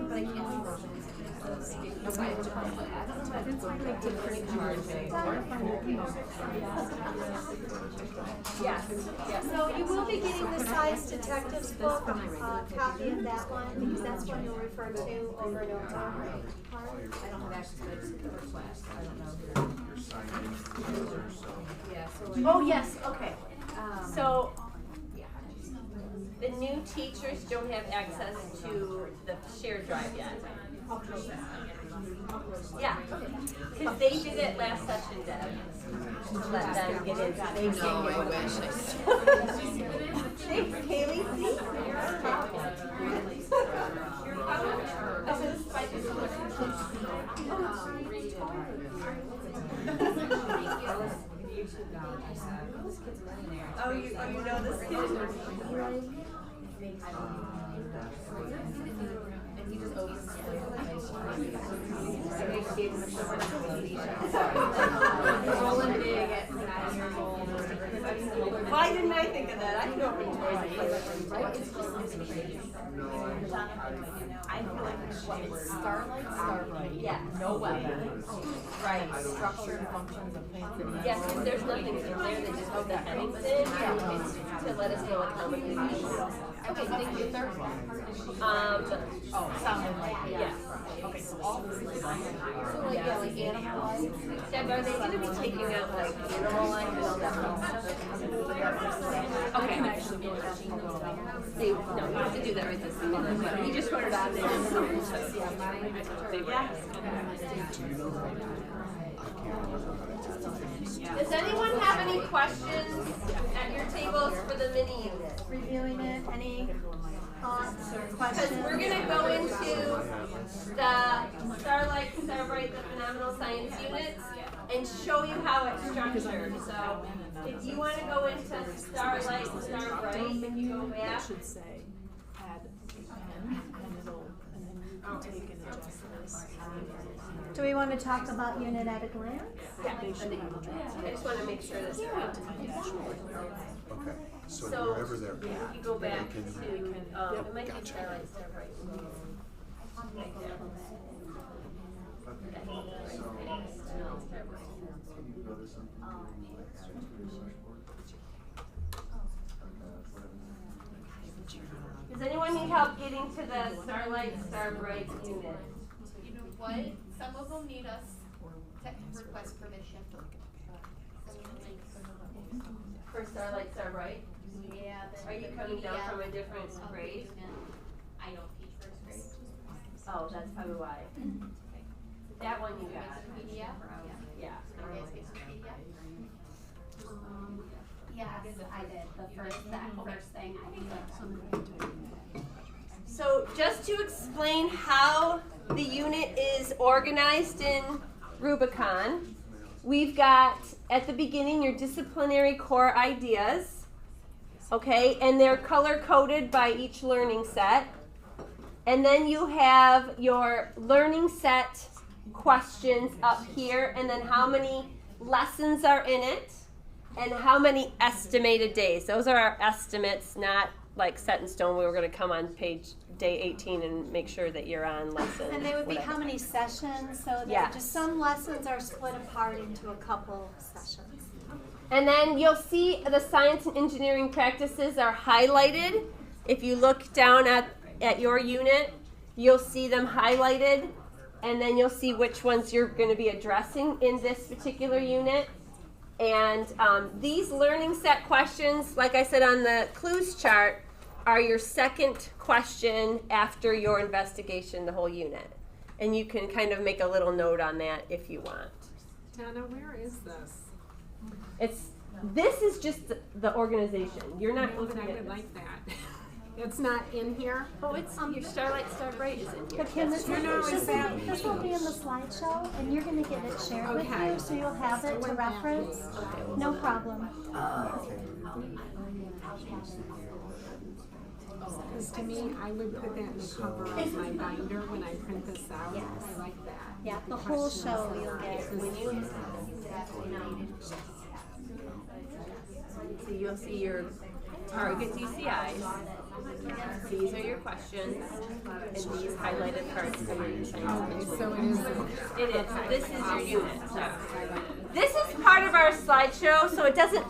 Speaker 8: But I can't
Speaker 2: Yes.
Speaker 1: So you will be getting the Science Detectives book, copy of that one, because that's one you'll refer to over and over.
Speaker 3: I don't have access to it for class. I don't know. Yeah, so like,
Speaker 2: Oh yes, okay. So the new teachers don't have access to the shared drive yet. Yeah, because they did it last session, Deb. Let them get in. They can't get in. Thanks, Kaylee. See? Oh, you know this kid?
Speaker 3: and he just opens the
Speaker 2: All in
Speaker 3: someday at 9 years old or whatever.
Speaker 2: Why didn't I think of that? I can open toys and play with them.
Speaker 3: Right? It's just
Speaker 7: I feel like
Speaker 3: Starlight, Starbright.
Speaker 2: Yeah.
Speaker 3: No weapon. Right. Structure and functions of plants and
Speaker 2: Yes, because there's nothing in there. They just put the headings in to let us know what common disease is.
Speaker 3: Okay, thank you. Third one.
Speaker 7: sounded like
Speaker 2: Yes.
Speaker 7: Okay, so all three.
Speaker 3: So like, yeah, like animal life.
Speaker 2: Deb, are they going to be taking out like animal life and all that kind of stuff? Okay. They, no, we have to do that right this minute, but we just wrote it on there. Does anyone have any questions at your tables for the mini unit?
Speaker 1: Reviewing it, any thoughts or
Speaker 2: Because
Speaker 1: questions?
Speaker 2: we're going to go into the Starlight, Starbright, the Phenomenal Science units and show you how it's structured. So if you want to go into Starlight, Starbright, if you go back.
Speaker 5: It should say add a pen and it'll, and then you can take and adjust this.
Speaker 1: Do we want to talk about unit at a glance?
Speaker 2: Yeah,
Speaker 5: They should have a draft.
Speaker 2: I just want to make sure that they're up.
Speaker 10: Okay, so if
Speaker 2: So
Speaker 10: you're ever there,
Speaker 2: if you go back to,
Speaker 10: can-
Speaker 2: it might be Starlight, Starbright. Right there. Does anyone need help getting to the Starlight, Starbright unit?
Speaker 8: You know what? Some of them need us to request permission.
Speaker 2: For Starlight, Starbright?
Speaker 8: Yeah.
Speaker 2: Are you coming down from a different grade?
Speaker 8: I don't teach first grade.
Speaker 2: Oh, that's probably why. That one you got.
Speaker 8: PDF?
Speaker 2: Yeah.
Speaker 8: You guys get some PDF?
Speaker 11: Yes, I did, the first thing, I think
Speaker 2: So just to explain how the unit is organized in Rubicon, we've got at the beginning your disciplinary core ideas, okay, and they're color coded by each learning set. And then you have your learning set questions up here, and then how many lessons are in it, and how many estimated days. Those are our estimates, not like set in stone. We were going to come on day 18 and make sure that you're on lesson.
Speaker 1: And they would be
Speaker 2: whatever.
Speaker 1: how many sessions? So that
Speaker 2: Yes.
Speaker 1: just some lessons are split apart into a couple sessions.
Speaker 2: And then you'll see the science and engineering practices are highlighted. If you look down at your unit, you'll see them highlighted, and then you'll see which ones you're going to be addressing in this particular unit. And these learning set questions, like I said on the clues chart, are your second question after your investigation, the whole unit. And you can kind of make a little note on that if you want.
Speaker 5: Donna, where is this?
Speaker 2: This is just the organization. You're not
Speaker 5: No, but
Speaker 2: looking
Speaker 5: I
Speaker 2: at
Speaker 5: would
Speaker 2: this.
Speaker 5: like that. It's not in here?
Speaker 2: Oh, it's your Starlight, Starbright is in here.
Speaker 1: But Kim, this will be in the slideshow, and you're going to get it shared with
Speaker 5: Okay.
Speaker 1: you, so you'll have it to reference. No problem.
Speaker 5: Because to me, I would put that in the cover of my binder when I print this out.
Speaker 1: Yes.
Speaker 5: I like that.
Speaker 1: Yeah, the whole show you'll get.
Speaker 2: So you'll see your target DCIs. These are your questions, and these highlighted parts are your science.
Speaker 5: So it is.
Speaker 2: It is. So this is your unit. So this is part of our slideshow, so it doesn't.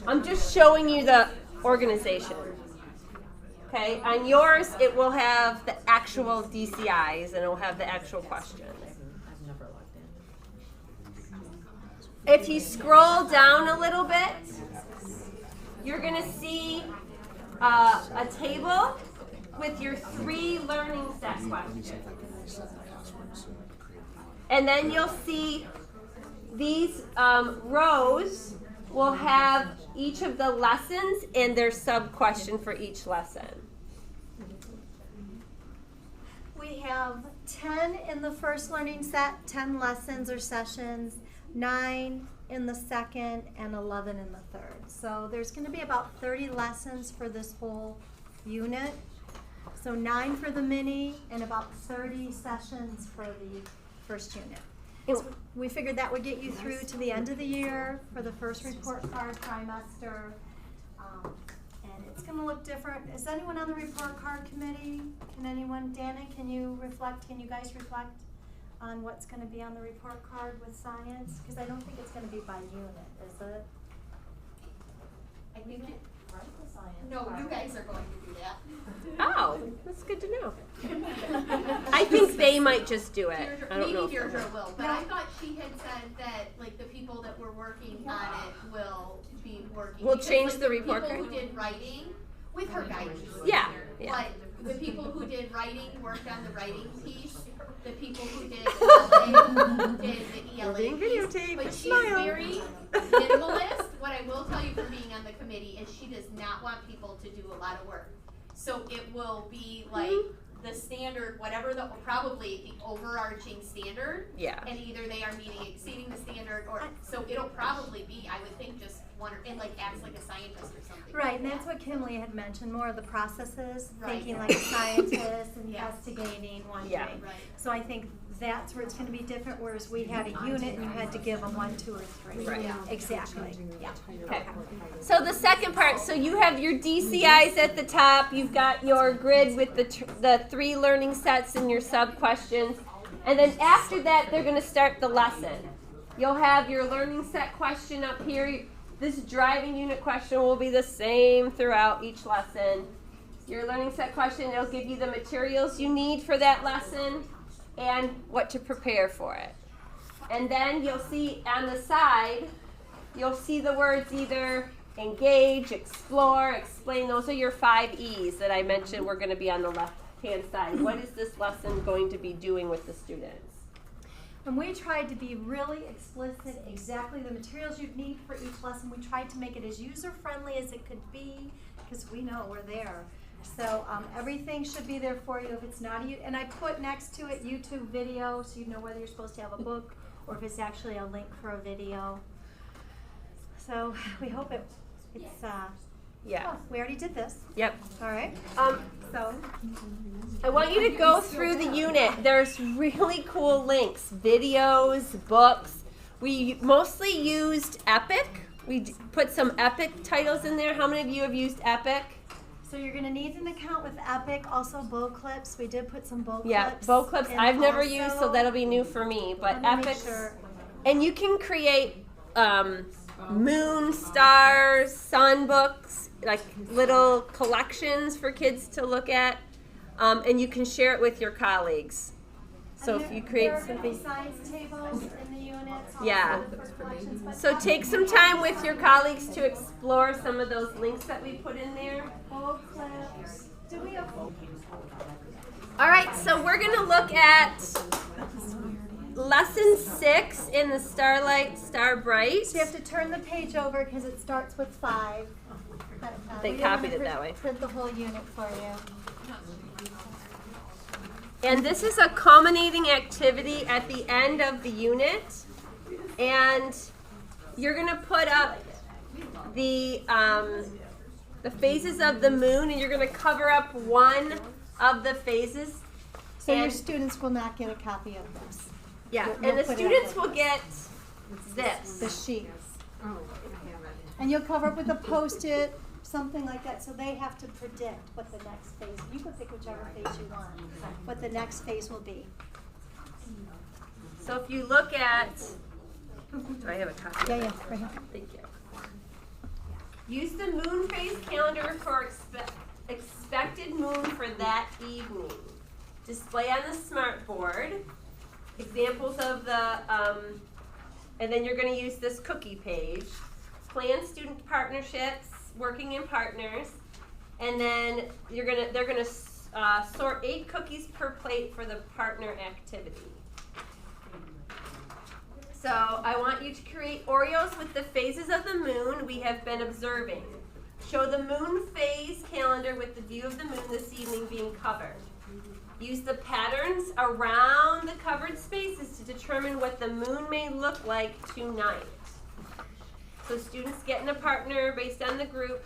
Speaker 2: I'm just showing you the organization. Okay, on yours it will have the actual DCIs and it will have the actual questions. If you scroll down a little bit, you're going to see a table with your 3 learning set questions. And then you'll see these rows will have each of the lessons and their sub-question for each lesson.
Speaker 1: We have 10 in the first learning set, 10 lessons or sessions, 9 in the second, and 11 in the third. So there's going to be about 30 lessons for this whole unit. So 9 for the mini and about 30 sessions for the first unit. We figured that would get you through to the end of the year for the first report card trimester. And it's gonna look different. Is anyone on the report card committee? Can anyone, Dana, can you guys reflect on what's gonna be on the report card with science? Because I don't think it's gonna be by unit, is it?
Speaker 8: I think it, no, you guys are going to do that.
Speaker 2: Oh, that's good to know. I think they might just do it.
Speaker 8: Deirdre,
Speaker 2: I don't know.
Speaker 8: maybe Deirdre will, but I thought she had said that like the people that were working on it will be working.
Speaker 2: We'll
Speaker 8: because,
Speaker 2: change
Speaker 8: like,
Speaker 2: the report
Speaker 8: people
Speaker 2: card?
Speaker 8: who did writing with her guidance.
Speaker 2: Yeah, yeah.
Speaker 8: But the people who did writing worked on the writing piece. The people who did ELA did the ELA
Speaker 2: being
Speaker 8: piece.
Speaker 2: videotaped.
Speaker 8: But she's
Speaker 2: Smile.
Speaker 8: very minimalist. What I will tell you from being on the committee is she does not want people to do a lot of work. So it will be like the standard, whatever probably the overarching standard.
Speaker 2: Yeah.
Speaker 8: And either they are meeting exceeding the standard or, so it'll probably be, I would think, just one and like acts like a scientist or something.
Speaker 1: Right, and that's what Kimberly had mentioned, more of the processes,
Speaker 8: Right.
Speaker 1: thinking like a scientist and
Speaker 8: Yeah.
Speaker 1: investigating, wondering.
Speaker 2: Yeah.
Speaker 8: Right.
Speaker 1: So I think that's where it's gonna be different, whereas we had a unit and you had to give them 1, 2, or 3.
Speaker 2: Right.
Speaker 1: Yeah. Exactly, yeah.
Speaker 2: Okay. So the second part, so you have your DCIs at the top, you've got your grid with the 3 learning sets and your sub-questions, and then after that, they're gonna start the lesson. You'll have your learning set question up here. This driving unit question will be the same throughout each lesson. Your learning set question, it'll give you the materials you need for that lesson and what to prepare for it. And then you'll see on the side, you'll see the words either engage, explore, explain. Those are your 5 E's that I mentioned were going to be on the left-hand side. What is this lesson going to be doing with the students?
Speaker 1: And we tried to be really explicit, exactly the materials you'd need for each lesson. We tried to make it as user-friendly as it could be, because we know we're there. So everything should be there for you if it's not and I put next to it YouTube video, so you know whether you're supposed to have a book or if it's actually a link for a video. So we hope it's
Speaker 2: Yeah.
Speaker 1: oh, we already did this.
Speaker 2: Yep.
Speaker 1: All right. So
Speaker 2: I want you to go through the unit. There's really cool links, videos, books. We mostly used Epic. We put some Epic titles in there. How many of you have used Epic?
Speaker 1: So you're going to need an account with Epic, also Bow Clips. We did put some Bow Clips.
Speaker 2: Yeah, Bow Clips
Speaker 1: in
Speaker 2: I've never
Speaker 1: also.
Speaker 2: used, so that'll be new for me. But
Speaker 1: Let me make
Speaker 2: Epic,
Speaker 1: sure.
Speaker 2: and you can create moon, stars, sun books, like little collections for kids to look at, and you can share it with your colleagues. So
Speaker 1: And
Speaker 2: if you
Speaker 1: there
Speaker 2: create
Speaker 1: are gonna be
Speaker 2: something,
Speaker 1: science tables in the units.
Speaker 2: Yeah.
Speaker 1: also for collections, but
Speaker 2: so take some time with your colleagues to explore some of those links that we put in there.
Speaker 1: Bow Clips. Do we have
Speaker 2: All right, so we're going to look at lesson 6 in the Starlight Starbright.
Speaker 1: So you have to turn the page over because it starts with 5.
Speaker 2: They
Speaker 1: we didn't
Speaker 2: copied
Speaker 1: wanna
Speaker 2: it that way.
Speaker 1: Print the whole unit for you.
Speaker 2: And this is a culminating activity at the end of the unit. And you're going to put up the phases of the moon, and you're going to cover up one of the phases.
Speaker 1: So your
Speaker 2: And-
Speaker 1: students will not get a copy of this.
Speaker 2: Yeah,
Speaker 1: We'll
Speaker 2: and the
Speaker 1: put it
Speaker 2: students
Speaker 1: up.
Speaker 2: will get this.
Speaker 1: The sheet. And you'll cover up with a Post-it, something like that, so they have to predict what the next phase, you can pick whichever phase you want, what the next phase will be.
Speaker 2: So if you look at, do I have a copy?
Speaker 1: Yeah, right here.
Speaker 2: Thank you. Use the moon phase calendar for expected moon for that evening. Display on the smart board. Examples of the, and then you're going to use this cookie page. Plan student partnerships, working in partners, and then they're gonna sort 8 cookies per plate for the partner activity. So I want you to create Oreos with the phases of the moon we have been observing. Show the moon phase calendar with the view of the moon this evening being covered. Use the patterns around the covered spaces to determine what the moon may look like tonight. So students get in a partner based on the group.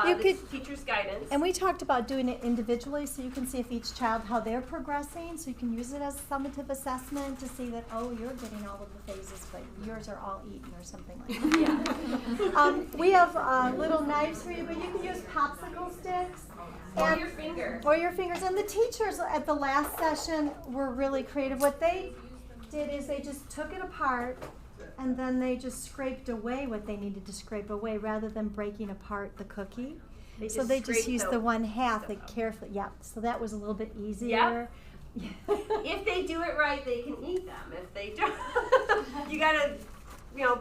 Speaker 1: You
Speaker 2: the
Speaker 1: could-
Speaker 2: teacher's guidance.
Speaker 1: And we talked about doing it individually, so you can see if each child, how they're progressing, so you can use it as a summative assessment to see that, oh, you're getting all of the phases, but yours are all eaten or something like that. We have little knives for you, but you can use popsicle sticks.
Speaker 2: Or
Speaker 1: and-
Speaker 2: your finger.
Speaker 1: Or your fingers. And the teachers at the last session were really creative. What they did is they just took it apart and then they just scraped away what they needed to scrape away rather than breaking apart the cookie. So they just
Speaker 2: scraped
Speaker 1: used the one half, they carefully, yeah, so that was a little bit easier.
Speaker 2: If they do it right, they can eat them. If they don't, you gotta,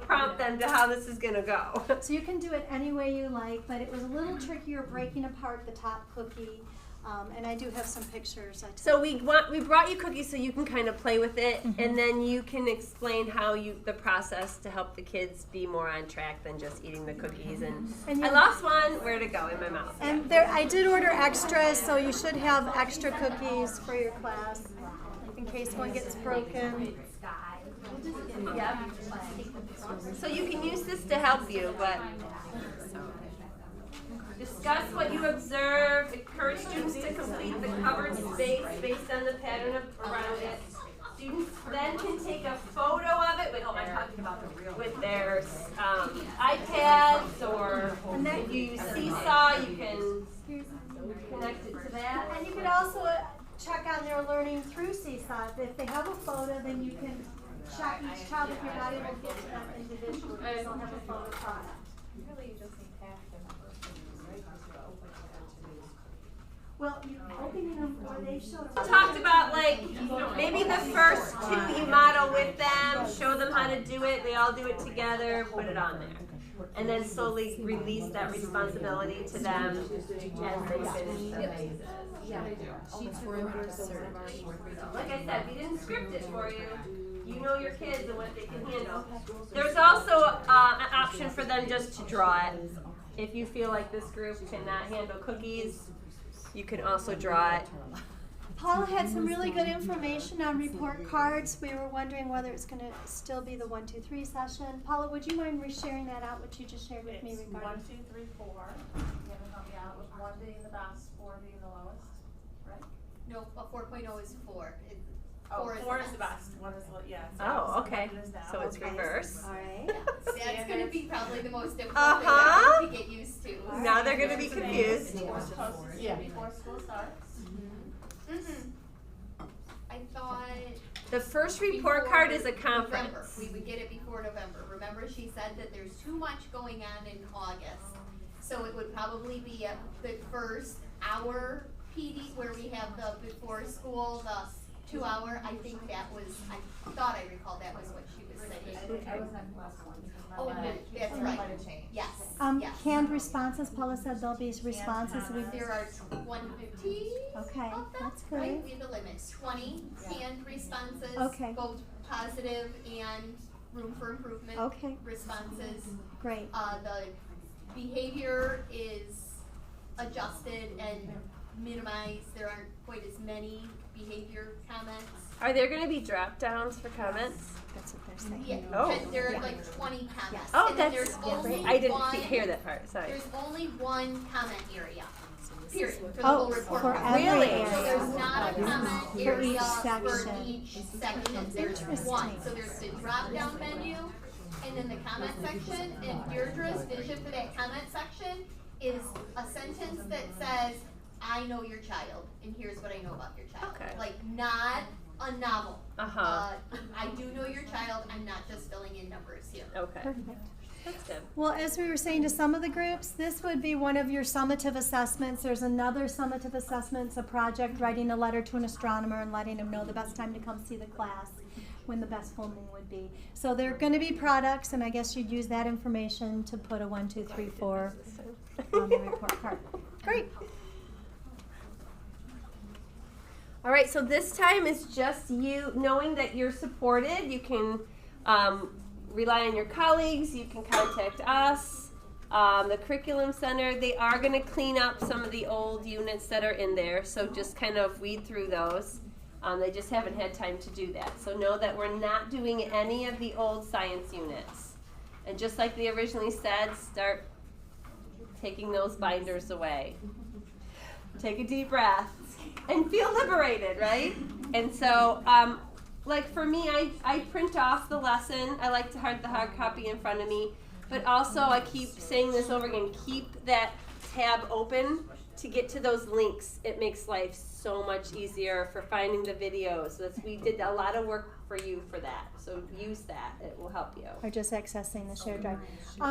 Speaker 2: prompt them to how this is gonna go.
Speaker 1: So you can do it any way you like, but it was a little trickier breaking apart the top cookie. And I do have some pictures.
Speaker 2: So we brought you cookies so you can kind of play with it, and then you can explain how the process to help the kids be more on track than just eating the cookies. And I lost one. Where'd it go? In my mouth.
Speaker 1: And there, I did order extras, so you should have extra cookies for your class in case one gets broken.
Speaker 2: Yep. So you can use this to help you, but discuss what you observe. Encourage students to complete the covered space based on the pattern around it. Students then can take a photo of it with their iPads, or if you use Seesaw, you can connect it to that.
Speaker 1: And you can also check on their learning through Seesaw. If they have a photo, then you can check each child if you're not able to get to them individually. They'll have a photo product.
Speaker 9: Really, you just need half the number of things, right? Because you're opening activities.
Speaker 1: Well, you're opening them or they show.
Speaker 2: Talked about maybe the first two you model with them, show them how to do it, they all do it together, put it on there. And then slowly release that responsibility to them as they finish the phases. Like I said, we didn't script it for you. You know your kids and what they can handle. There's also an option for them just to draw it. If you feel like this group cannot handle cookies, you can also draw it.
Speaker 1: Paula had some really good information on report cards. We were wondering whether it's going to still be the 1, 2, 3 session. Paula, would you mind resharing that out, what you just shared with me regarding?
Speaker 9: 1, 2, 3, 4. You're gonna help me out with 1 being the best, 4 being the lowest, right?
Speaker 8: No, a 4.0 is 4.
Speaker 9: Oh,
Speaker 8: 4
Speaker 9: is the best. 1 is what? Yeah.
Speaker 2: Oh, okay. So it's
Speaker 1: Okay.
Speaker 2: reverse.
Speaker 1: All right.
Speaker 8: That's going to be probably the most difficult
Speaker 2: Uh-huh.
Speaker 8: thing to get used to.
Speaker 2: Now they're going to be confused.
Speaker 9: Before school starts.
Speaker 8: I thought
Speaker 2: The first report card is a
Speaker 8: November.
Speaker 2: conference.
Speaker 8: We would get it before November. Remember, she said that there's too much going on in August. So it would probably be at the first hour PD where we have the before school, the 2 hour. I think that was, I thought I recalled that was what she was saying.
Speaker 9: I was at class 1.
Speaker 8: Oh, that's right. Yes. Yes.
Speaker 1: Canned responses, Paula said there'll be responses.
Speaker 8: There are 150
Speaker 1: Okay,
Speaker 8: of them,
Speaker 1: that's
Speaker 8: right?
Speaker 1: good.
Speaker 8: We have a limit, 20 canned responses,
Speaker 1: Okay.
Speaker 8: both positive and room for improvement
Speaker 1: Okay.
Speaker 8: responses.
Speaker 1: Great.
Speaker 8: The behavior is adjusted and minimized. There aren't quite as many behavior comments.
Speaker 2: Are there going to be drop downs for comments?
Speaker 1: That's what they're saying.
Speaker 8: Yeah,
Speaker 2: Oh.
Speaker 8: there are like 20 comments.
Speaker 2: Oh,
Speaker 8: and then
Speaker 2: that's
Speaker 8: there's only
Speaker 2: I didn't
Speaker 8: one,
Speaker 2: hear that part. Sorry.
Speaker 8: There's only one comment area. Period. For the
Speaker 1: Oh,
Speaker 8: whole report.
Speaker 1: for
Speaker 8: card.
Speaker 1: every
Speaker 2: Really?
Speaker 1: area.
Speaker 8: So there's not a comment
Speaker 1: For
Speaker 8: area
Speaker 1: each
Speaker 8: for
Speaker 1: section.
Speaker 8: each section. There's one. So there's the drop down menu and then the comment section. And Deirdre's vision for that comment section is a sentence that says, I know your child and here's what I know about your child.
Speaker 2: Okay.
Speaker 8: Like not a novel.
Speaker 2: Uh-huh.
Speaker 8: I do know your child. I'm not just filling in numbers here.
Speaker 2: Okay.
Speaker 1: Perfect.
Speaker 2: That's good.
Speaker 1: Well, as we were saying to some of the groups, this would be one of your summative assessments. There's another summative assessment, it's a project, writing a letter to an astronomer and letting him know the best time to come see the class, when the best full moon would be. So they're going to be products, and I guess you'd use that information to put a 1, 2, 3, 4 on the report card. Great.
Speaker 2: All right, so this time is just you knowing that you're supported. You can rely on your colleagues. You can contact us, the Curriculum Center. They are going to clean up some of the old units that are in there, so just kind of weed through those. They just haven't had time to do that. So know that we're not doing any of the old science units. And just like they originally said, start taking those binders away. Take a deep breath and feel liberated, right? And so, like for me, I print off the lesson. I like to have the hard copy in front of me, but also I keep saying this over again, keep that tab open to get to those links. It makes life so much easier for finding the videos. We did a lot of work for you for that, so use that. It will help you.
Speaker 1: Or just accessing the shared drive.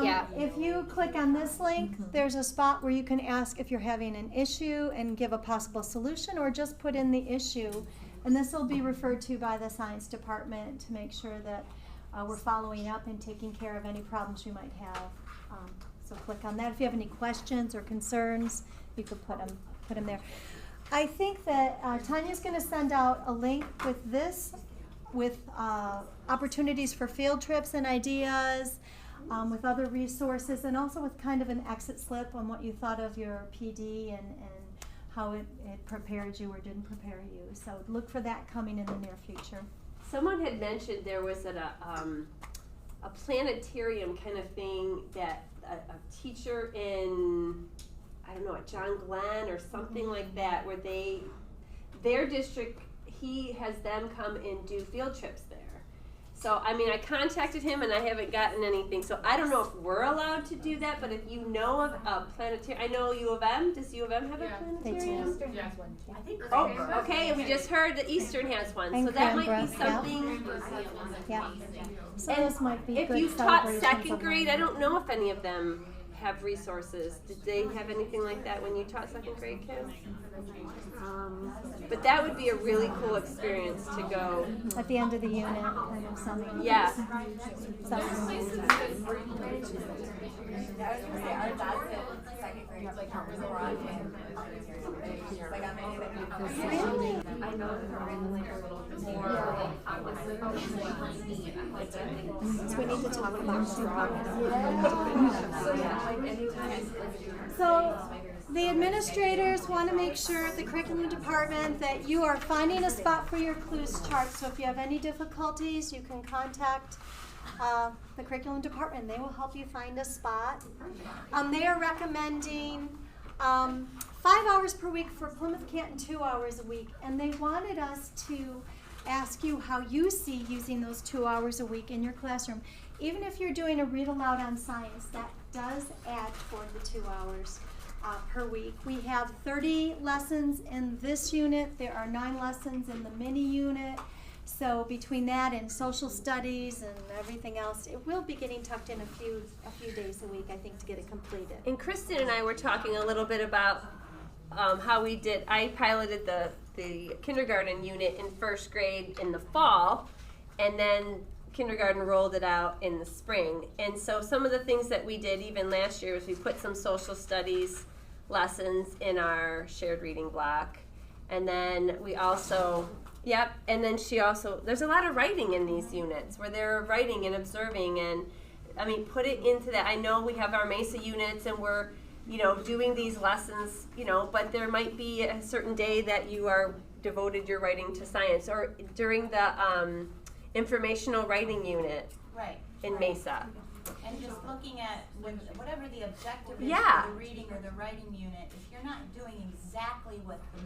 Speaker 2: Yeah.
Speaker 1: If you click on this link, there's a spot where you can ask if you're having an issue and give a possible solution, or just put in the issue. And this will be referred to by the science department to make sure that we're following up and taking care of any problems you might have. So click on that. If you have any questions or concerns, you could put them there. I think that Tanya's going to send out a link with this, with opportunities for field trips and ideas, with other resources, and also with kind of an exit slip on what you thought of your PD and how it prepared you or didn't prepare you. So look for that coming in the near future.
Speaker 2: Someone had mentioned there was a planetarium kind of thing that a teacher in, I don't know, at John Glenn or something like that, where their district, he has them come and do field trips there. So, I mean, I contacted him and I haven't gotten anything. So I don't know if we're allowed to do that, but if you know of a planetarium, I know U of M, does U of M have a planetarium?
Speaker 9: Yeah. I think
Speaker 2: Oh, okay, we just heard that Eastern has one,
Speaker 1: And
Speaker 2: so that might be
Speaker 1: Cranbrook, yeah.
Speaker 2: something.
Speaker 1: Yeah. So
Speaker 2: And
Speaker 1: those might be
Speaker 2: if
Speaker 1: good
Speaker 2: you've taught
Speaker 1: celebrations
Speaker 2: second
Speaker 1: of
Speaker 2: grade,
Speaker 1: life.
Speaker 2: I don't know if any of them have resources. Did they have anything like that when you taught second grade, Kim? But that would be a really cool experience to go.
Speaker 1: At the end of the unit, kind of something.
Speaker 2: Yeah.
Speaker 9: I know her a little bit more.
Speaker 1: So we need to talk about
Speaker 9: So
Speaker 1: So the administrators want to make sure at the curriculum department that you are finding a spot for your clues chart. So if you have any difficulties, you can contact the curriculum department. They will help you find a spot. They are recommending 5 hours per week for Plymouth Canton, 2 hours a week. And they wanted us to ask you how you see using those 2 hours a week in your classroom. Even if you're doing a read aloud on science, that does add toward the 2 hours per week. We have 30 lessons in this unit. There are 9 lessons in the mini unit. So between that and social studies and everything else, it will be getting tucked in a few days a week, I think, to get it completed.
Speaker 2: And Kristen and I were talking a little bit about how we did. I piloted the kindergarten unit in first grade in the fall, and then kindergarten rolled it out in the spring. And so some of the things that we did even last year was we put some social studies lessons in our shared reading block. And then we also, and then there's a lot of writing in these units where they're writing and observing, and I mean, put it into that. I know we have our MESA units and we're, doing these lessons, but there might be a certain day that you are devoted your writing to science, or during the informational writing unit in MESA.
Speaker 12: And just looking at whatever the objective is
Speaker 2: Yeah.
Speaker 12: for the reading or the writing unit, if you're not doing exactly what the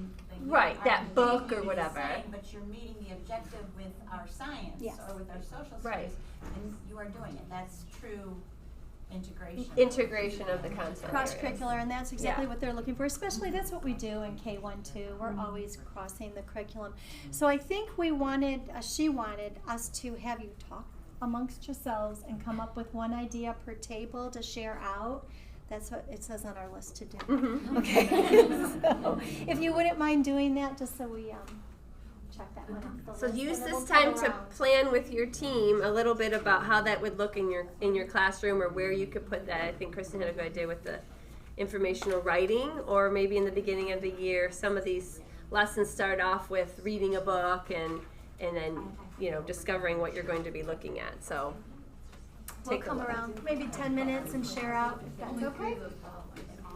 Speaker 2: Right, that
Speaker 12: our
Speaker 2: book
Speaker 12: reading
Speaker 2: or
Speaker 12: unit is
Speaker 2: whatever.
Speaker 12: saying, but you're meeting the objective with our science
Speaker 1: Yes.
Speaker 12: or with our social
Speaker 2: Right.
Speaker 12: studies, then you are doing it. That's true integration.
Speaker 2: Integration of the content.
Speaker 1: Cross-curricular, and that's exactly
Speaker 2: Yeah.
Speaker 1: what they're looking for. Especially that's what we do in K1 too. We're always crossing the curriculum. So I think she wanted us to have you talk amongst yourselves and come up with one idea per table to share out. That's what it says on our list to do.
Speaker 2: Mhm.
Speaker 1: Okay. So if you wouldn't mind doing that, just so we check that one off the
Speaker 2: So
Speaker 1: list,
Speaker 2: use
Speaker 1: and then
Speaker 2: this
Speaker 1: we'll
Speaker 2: time
Speaker 1: go
Speaker 2: to
Speaker 1: around.
Speaker 2: plan with your team a little bit about how that would look in your classroom, or where you could put that. I think Kristen had a good idea with the informational writing, or maybe in the beginning of the year, some of these lessons start off with reading a book and then discovering what you're going to be looking at. So
Speaker 1: We'll
Speaker 2: take a
Speaker 1: come
Speaker 2: look.
Speaker 1: around maybe 10 minutes and share out if that's okay.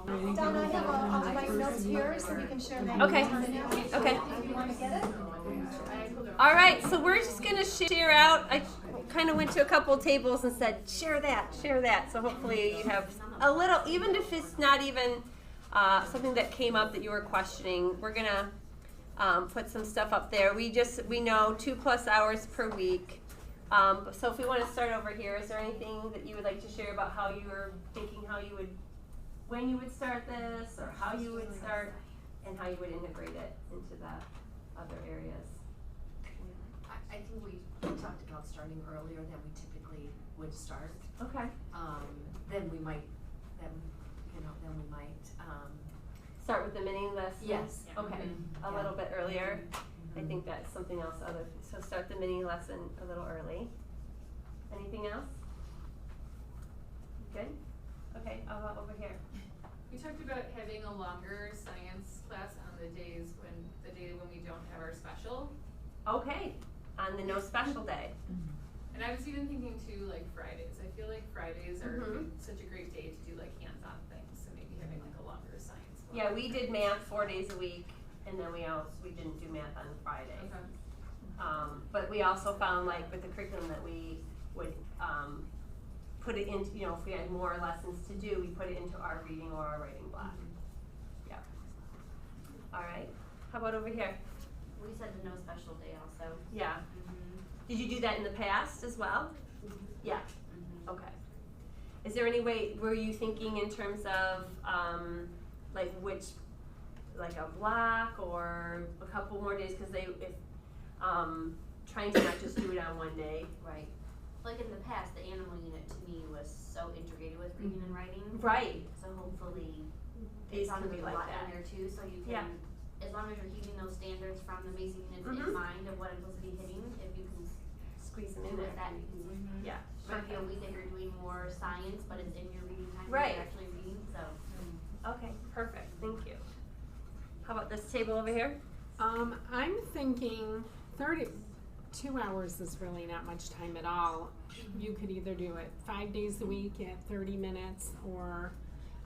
Speaker 1: Donna, I have I'll write notes here so we can share that.
Speaker 2: Okay. Okay.
Speaker 1: You want to get it?
Speaker 2: All right, so we're just gonna share out. kind of went to a couple tables and said, share that. So hopefully you have a little, even if it's not even something that came up that you were questioning, we're gonna put some stuff up there. We know 2+ hours per week. So if we want to start over here, is there anything that you would like to share about how you were thinking, when you would start this, or how you would start, and how you would integrate it into the other areas?
Speaker 13: I think we talked about starting earlier than we typically would start.
Speaker 2: Okay.
Speaker 13: Then we might
Speaker 2: Start with the mini lesson?
Speaker 13: Yes.
Speaker 2: Okay, a little bit earlier. I think that's something else so start the mini lesson a little early. Anything else? Good? Okay, how about over here?
Speaker 9: We talked about having a longer science class on the day when we don't have our special.
Speaker 2: Okay, on the no special day.
Speaker 9: And I was even thinking too, like Fridays. I feel like Fridays are such a great day to do like hands-on things. So maybe having like a longer science class.
Speaker 2: Yeah, we did math 4 days a week, and then we didn't do math on Friday.
Speaker 9: Okay.
Speaker 2: But we also found, like, with the curriculum that we would put it into, if we had more lessons to do, we put it into our reading or our writing block. Yeah. All right. How about over here?
Speaker 11: We said the no special day also.
Speaker 2: Yeah. Did you do that in the past as well? Yeah. Okay. Is there any way, were you thinking in terms of, like a block or a couple more days? Because trying to not just do it on one day.
Speaker 11: Right. Like in the past, the animal unit to me was so integrated with reading and writing.
Speaker 2: Right.
Speaker 11: So hopefully,
Speaker 2: These
Speaker 11: as long
Speaker 2: can
Speaker 11: as
Speaker 2: be
Speaker 11: there's a
Speaker 2: like
Speaker 11: lot
Speaker 2: that.
Speaker 11: in there too, so you can, as long as you're keeping those standards from the basic units in mind of what I'm supposed to be hitting, if you can
Speaker 2: squeeze them in
Speaker 11: do
Speaker 2: there.
Speaker 11: that, you can.
Speaker 2: Yeah.
Speaker 11: Might be a week that you're doing more science, but it's in your reading time.
Speaker 2: Right.
Speaker 11: You're actually reading, so.
Speaker 2: Okay, perfect. Thank you. How about this table over here?
Speaker 5: I'm thinking 2 hours is really not much time at all. You could either do it 5 days a week at 30 minutes, or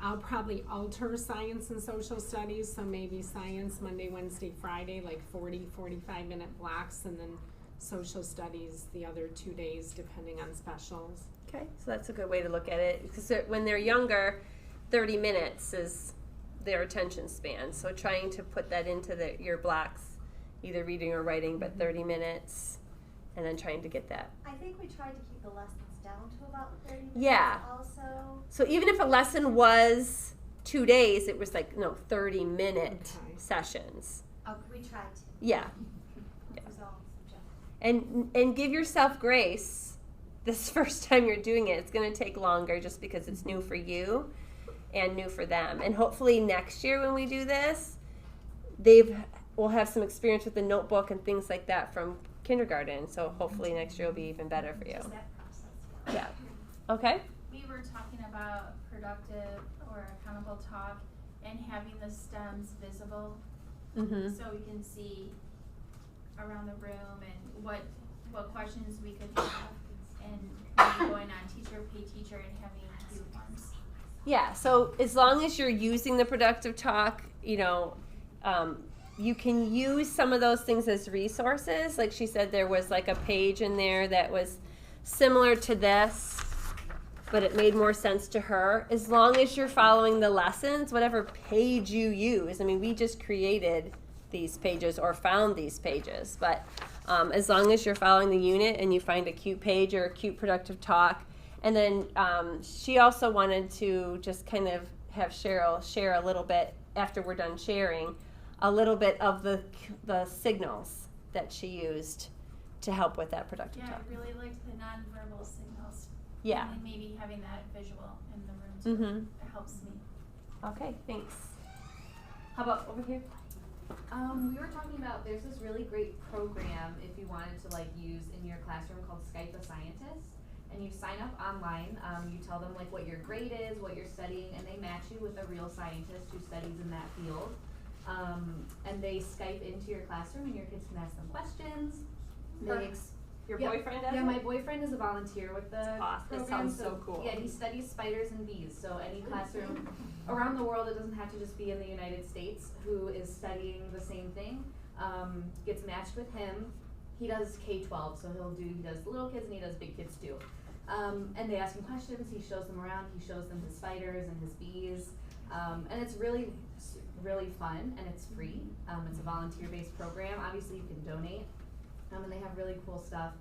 Speaker 5: I'll probably alter science and social studies, so maybe science Monday, Wednesday, Friday, like 45-minute blocks, and then social studies the other 2 days, depending on specials.
Speaker 2: Okay, so that's a good way to look at it. Because when they're younger, 30 minutes is their attention span. So trying to put that into your blocks, either reading or writing, but 30 minutes, and then trying to get that.
Speaker 1: I think we tried to keep the lessons down to about 30 minutes also.
Speaker 2: So even if a lesson was 2 days, it was 30-minute sessions.
Speaker 1: Oh, we tried to.
Speaker 2: Yeah.
Speaker 1: It was all subjective.
Speaker 2: And give yourself grace. This first time you're doing it, it's going to take longer just because it's new for you and new for them. And hopefully next year when we do this, we'll have some experience with the notebook and things like that from kindergarten. So hopefully next year will be even better for you.
Speaker 1: Just that process.
Speaker 2: Yeah. Okay.
Speaker 14: We were talking about productive or accountable talk and having the stems visible, so we can see around the room and what questions we could have, and maybe going on teacher pay teacher and having cute ones.
Speaker 2: Yeah. So as long as you're using the productive talk, you can use some of those things as resources. Like she said, there was like a page in there that was similar to this, but it made more sense to her. As long as you're following the lessons, whatever page you use. I mean, we just created these pages or found these pages, but as long as you're following the unit and you find a cute page or a cute productive talk. And then she also wanted to just kind of have Cheryl share a little bit, after we're done sharing, a little bit of the signals that she used to help with that productive talk.
Speaker 14: I really liked the nonverbal signals.
Speaker 2: Yeah.
Speaker 14: And maybe having that visual in the room too. It helps me.
Speaker 2: Okay, thanks. How about over here?
Speaker 15: We were talking about, there's this really great program if you wanted to use in your classroom called Skype a Scientist. And you sign up online, you tell them what your grade is, what you're studying, and they match you with a real scientist who studies in that field. And they Skype into your classroom and your kids can ask them questions.
Speaker 2: Your boyfriend does
Speaker 15: Yeah,
Speaker 2: it?
Speaker 15: my boyfriend is a volunteer with the
Speaker 2: awesome.
Speaker 15: program.
Speaker 2: That sounds so cool.
Speaker 15: Yeah, he studies spiders and bees. So any classroom around the world, it doesn't have to just be in the United States, who is studying the same thing, gets matched with him. he does K-12, so he does little kids and he does big kids too. And they ask him questions, he shows them around, he shows them his spiders and his bees. And it's really fun, and it's free. It's a volunteer-based program. Obviously you can donate, and they have really cool stuff.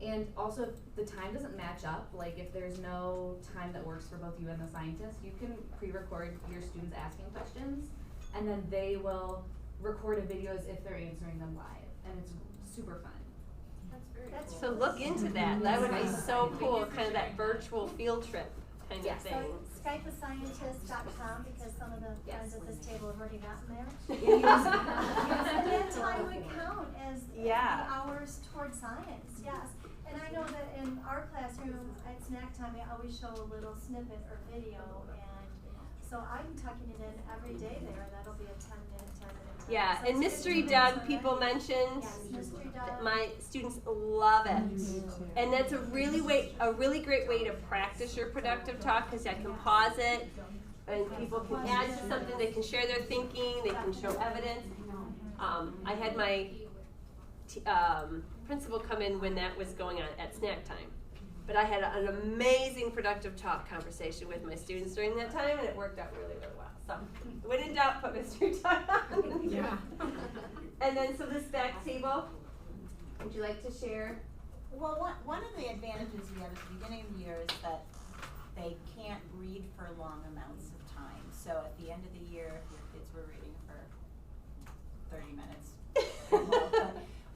Speaker 15: And also, if the time doesn't match up, like if there's no time that works for both you and the scientist, you can pre-record your students asking questions, and then they will record a video as if they're answering them live, and it's super fun.
Speaker 2: That's so look into that. That would be so cool, kind of that virtual field trip kind of thing.
Speaker 1: So SkypeAscientist.com, because some of the friends at this table have already gotten there. And that time would count as the hours toward science, yes. And I know that in our classroom at snack time, I always show a little snippet or video, and so I'm tucking it in every day there. That'll be a 10-minute.
Speaker 2: Yeah, and Mystery Doug, people mentioned, my students love it. And that's a really great way to practice your productive talk, because I can pause it, and people can add to something, they can share their thinking, they can show evidence. I had my principal come in when that was going on at snack time. But I had an amazing productive talk conversation with my students during that time, and it worked out really, really well. So, when in doubt, put Mystery Doug on.
Speaker 5: Yeah.
Speaker 2: And then, so this back table, would you like to share?
Speaker 12: Well, one of the advantages we have at the beginning of the year is that they can't read for long amounts of time. So at the end of the year, if your kids were reading for 30 minutes.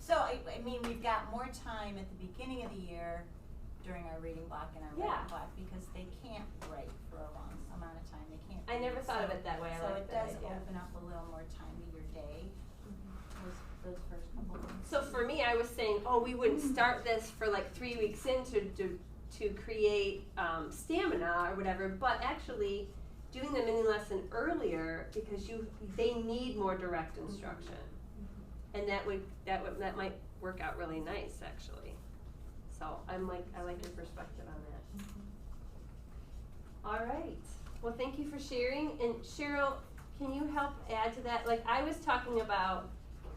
Speaker 12: So I mean, we've got more time at the beginning of the year during our reading block and our writing block, because they can't write for a long amount of time. They can't.
Speaker 2: I never thought of it that way. I like that idea.
Speaker 12: So it does open up a little more time in your day. Those first couple of weeks.
Speaker 2: So for me, I was saying, we wouldn't start this for like 3 weeks in to create stamina or whatever, but actually doing the mini lesson earlier, because they need more direct instruction, and that might work out really nice actually. So I like your perspective on that. All right. Well, thank you for sharing. And Cheryl, can you help add to that? Like, I was talking about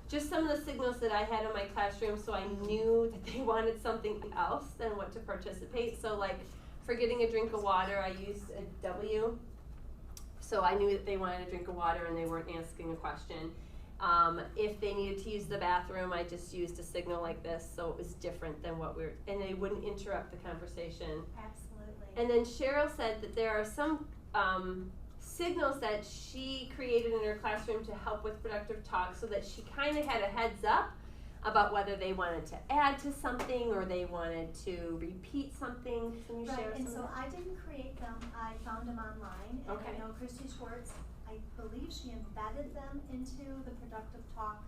Speaker 2: just some of the signals that I had in my classroom, so I knew that they wanted something else than what to participate. So like, for getting a drink of water, I used a W. So I knew that they wanted a drink of water and they weren't asking a question. If they needed to use the bathroom, I just used a signal like this, so it was different than what and they wouldn't interrupt the conversation.
Speaker 1: Absolutely.
Speaker 2: And then Cheryl said that there are some signals that she created in her classroom to help with productive talk, so that she kind of had a heads up about whether they wanted to add to something or they wanted to repeat something. Can you share
Speaker 1: and
Speaker 2: some
Speaker 1: so
Speaker 2: of that?
Speaker 1: I didn't create them, I found them online, and I know Christy Schwartz, I believe she embedded them into the productive talk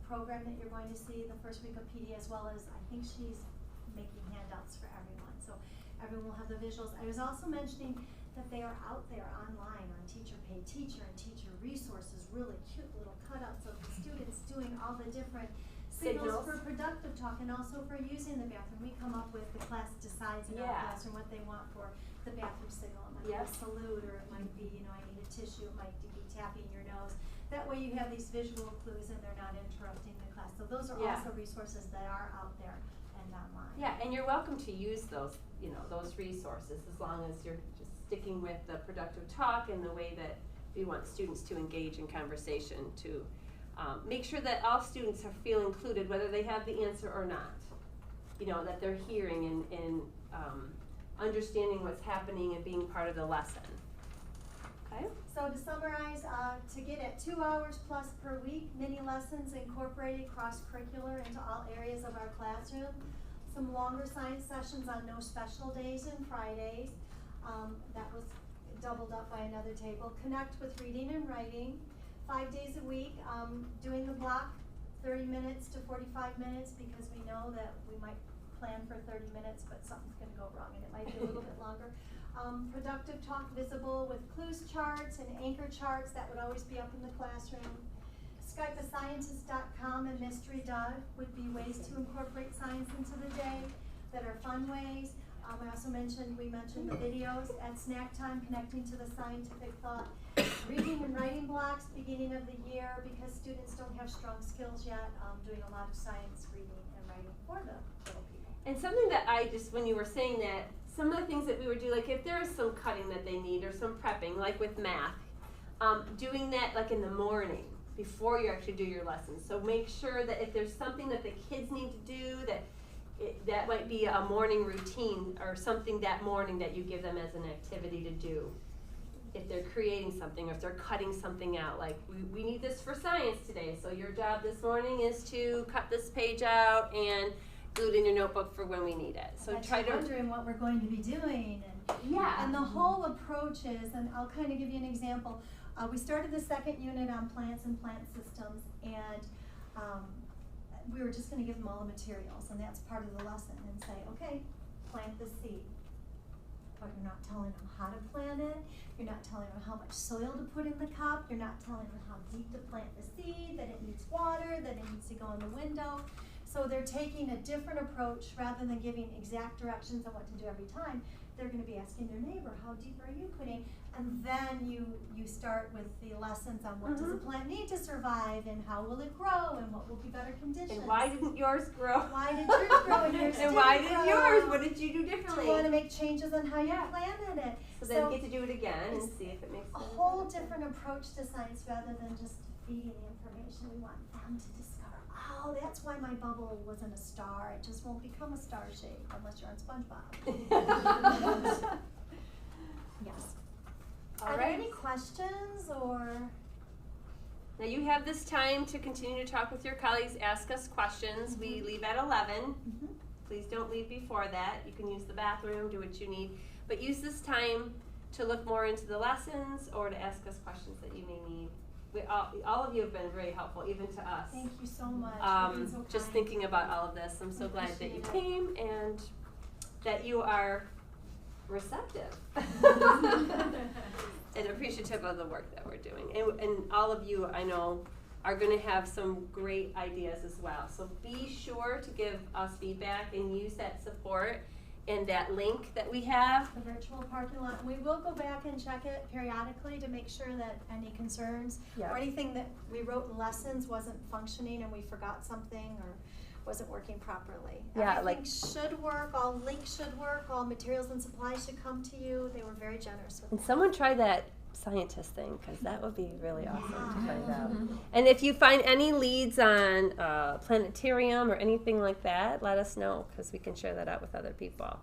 Speaker 1: program that you're going to see the first week of PD, as well as I think she's making handouts for everyone, so everyone will have the visuals. I was also mentioning that they are out there online on Teacher Pay Teacher and Teacher Resources, really cute little cutouts of the students doing all the different signals for productive talk, and also for using the bathroom. We come up with, the class decides in our classroom what they want for the bathroom signal. It might be a salute, or it might be, I need a tissue, it might be tapping your nose. That way you have these visual clues and they're not interrupting the class. So those are also resources that are out there and online.
Speaker 2: Yeah, and you're welcome to use those, those resources, as long as you're just sticking with the productive talk and the way that we want students to engage in conversation, to make sure that all students feel included, whether they have the answer or not. That they're hearing and understanding what's happening and being part of the lesson. Okay?
Speaker 1: So to summarize, to get at 2 hours plus per week, mini lessons incorporated cross-curricular into all areas of our classroom. Some longer science sessions on no special days and Fridays. That was doubled up by another table. Connect with reading and writing. 5 days a week, doing the block, 30 minutes to 45 minutes, because we know that we might plan for 30 minutes, but something's going to go wrong and it might be a little bit longer. Productive talk visible with clues charts and anchor charts that would always be up in the classroom. SkypeAscientist.com and Mystery Doug would be ways to incorporate science into the day that are fun ways. I also mentioned the videos at snack time, connecting to the scientific thought. Reading and writing blocks, beginning of the year, because students don't have strong skills yet, doing a lot of science reading and writing for the little people.
Speaker 2: And something that I just, when you were saying that, some of the things that we would do, like if there is some cutting that they need or some prepping, like with math, doing that like in the morning before you actually do your lessons. So make sure that if there's something that the kids need to do, that might be a morning routine or something that morning that you give them as an activity to do. If they're creating something or if they're cutting something out, like we need this for science today, so your job this morning is to cut this page out and glue it in your notebook for when we need it. So try to
Speaker 1: wondering what we're going to be doing, and the whole approach is, and I'll kind of give you an example. We started the second unit on plants and plant systems, and we were just going to give them all the materials, and that's part of the lesson, and say, okay, plant the seed. But you're not telling them how to plant it, you're not telling them how much soil to put in the cup, you're not telling them how deep to plant the seed, that it needs water, that it needs to go in the window. So they're taking a different approach rather than giving exact directions on what to do every time. They're going to be asking their neighbor, how deep are you putting? And then you start with the lessons on what does a plant need to survive, and how will it grow, and what will be better conditions.
Speaker 2: And why didn't yours grow?
Speaker 1: Why did yours grow and yours
Speaker 2: and why
Speaker 1: didn't
Speaker 2: did
Speaker 1: grow?
Speaker 2: yours? What did you do differently?
Speaker 1: Do you want to make changes on how you planted it?
Speaker 2: So then you get to do it again and see if it makes sense.
Speaker 1: A whole different approach to science rather than just feeding the information. We want them to discover, oh, that's why my bubble wasn't a star. It just won't become a star shape unless you're on SpongeBob. Yes. Are there any questions or?
Speaker 2: Now you have this time to continue to talk with your colleagues, ask us questions. We leave at 11. Please don't leave before that. You can use the bathroom, do what you need. But use this time to look more into the lessons or to ask us questions that you may need. All of you have been very helpful, even to us.
Speaker 1: Thank you so much. You've been so
Speaker 2: just
Speaker 1: kind.
Speaker 2: Thinking about all of this. I'm so glad that you came and that you are receptive and appreciative of the work that we're doing. And all of you, I know, are going to have some great ideas as well. So be sure to give us feedback and use that support and that link that we have.
Speaker 1: The virtual parking lot. We will go back and check it periodically to make sure that any concerns or anything that we wrote in lessons wasn't functioning and we forgot something or wasn't working properly.
Speaker 2: Yeah,
Speaker 1: everything should work, all links should work, all materials and supplies should come to you. They were very generous with
Speaker 2: And
Speaker 1: that.
Speaker 2: someone try that scientist thing, because that would be really awesome to find out. And if you find any leads on planetarium or anything like that, let us know, because we can share that out with other people.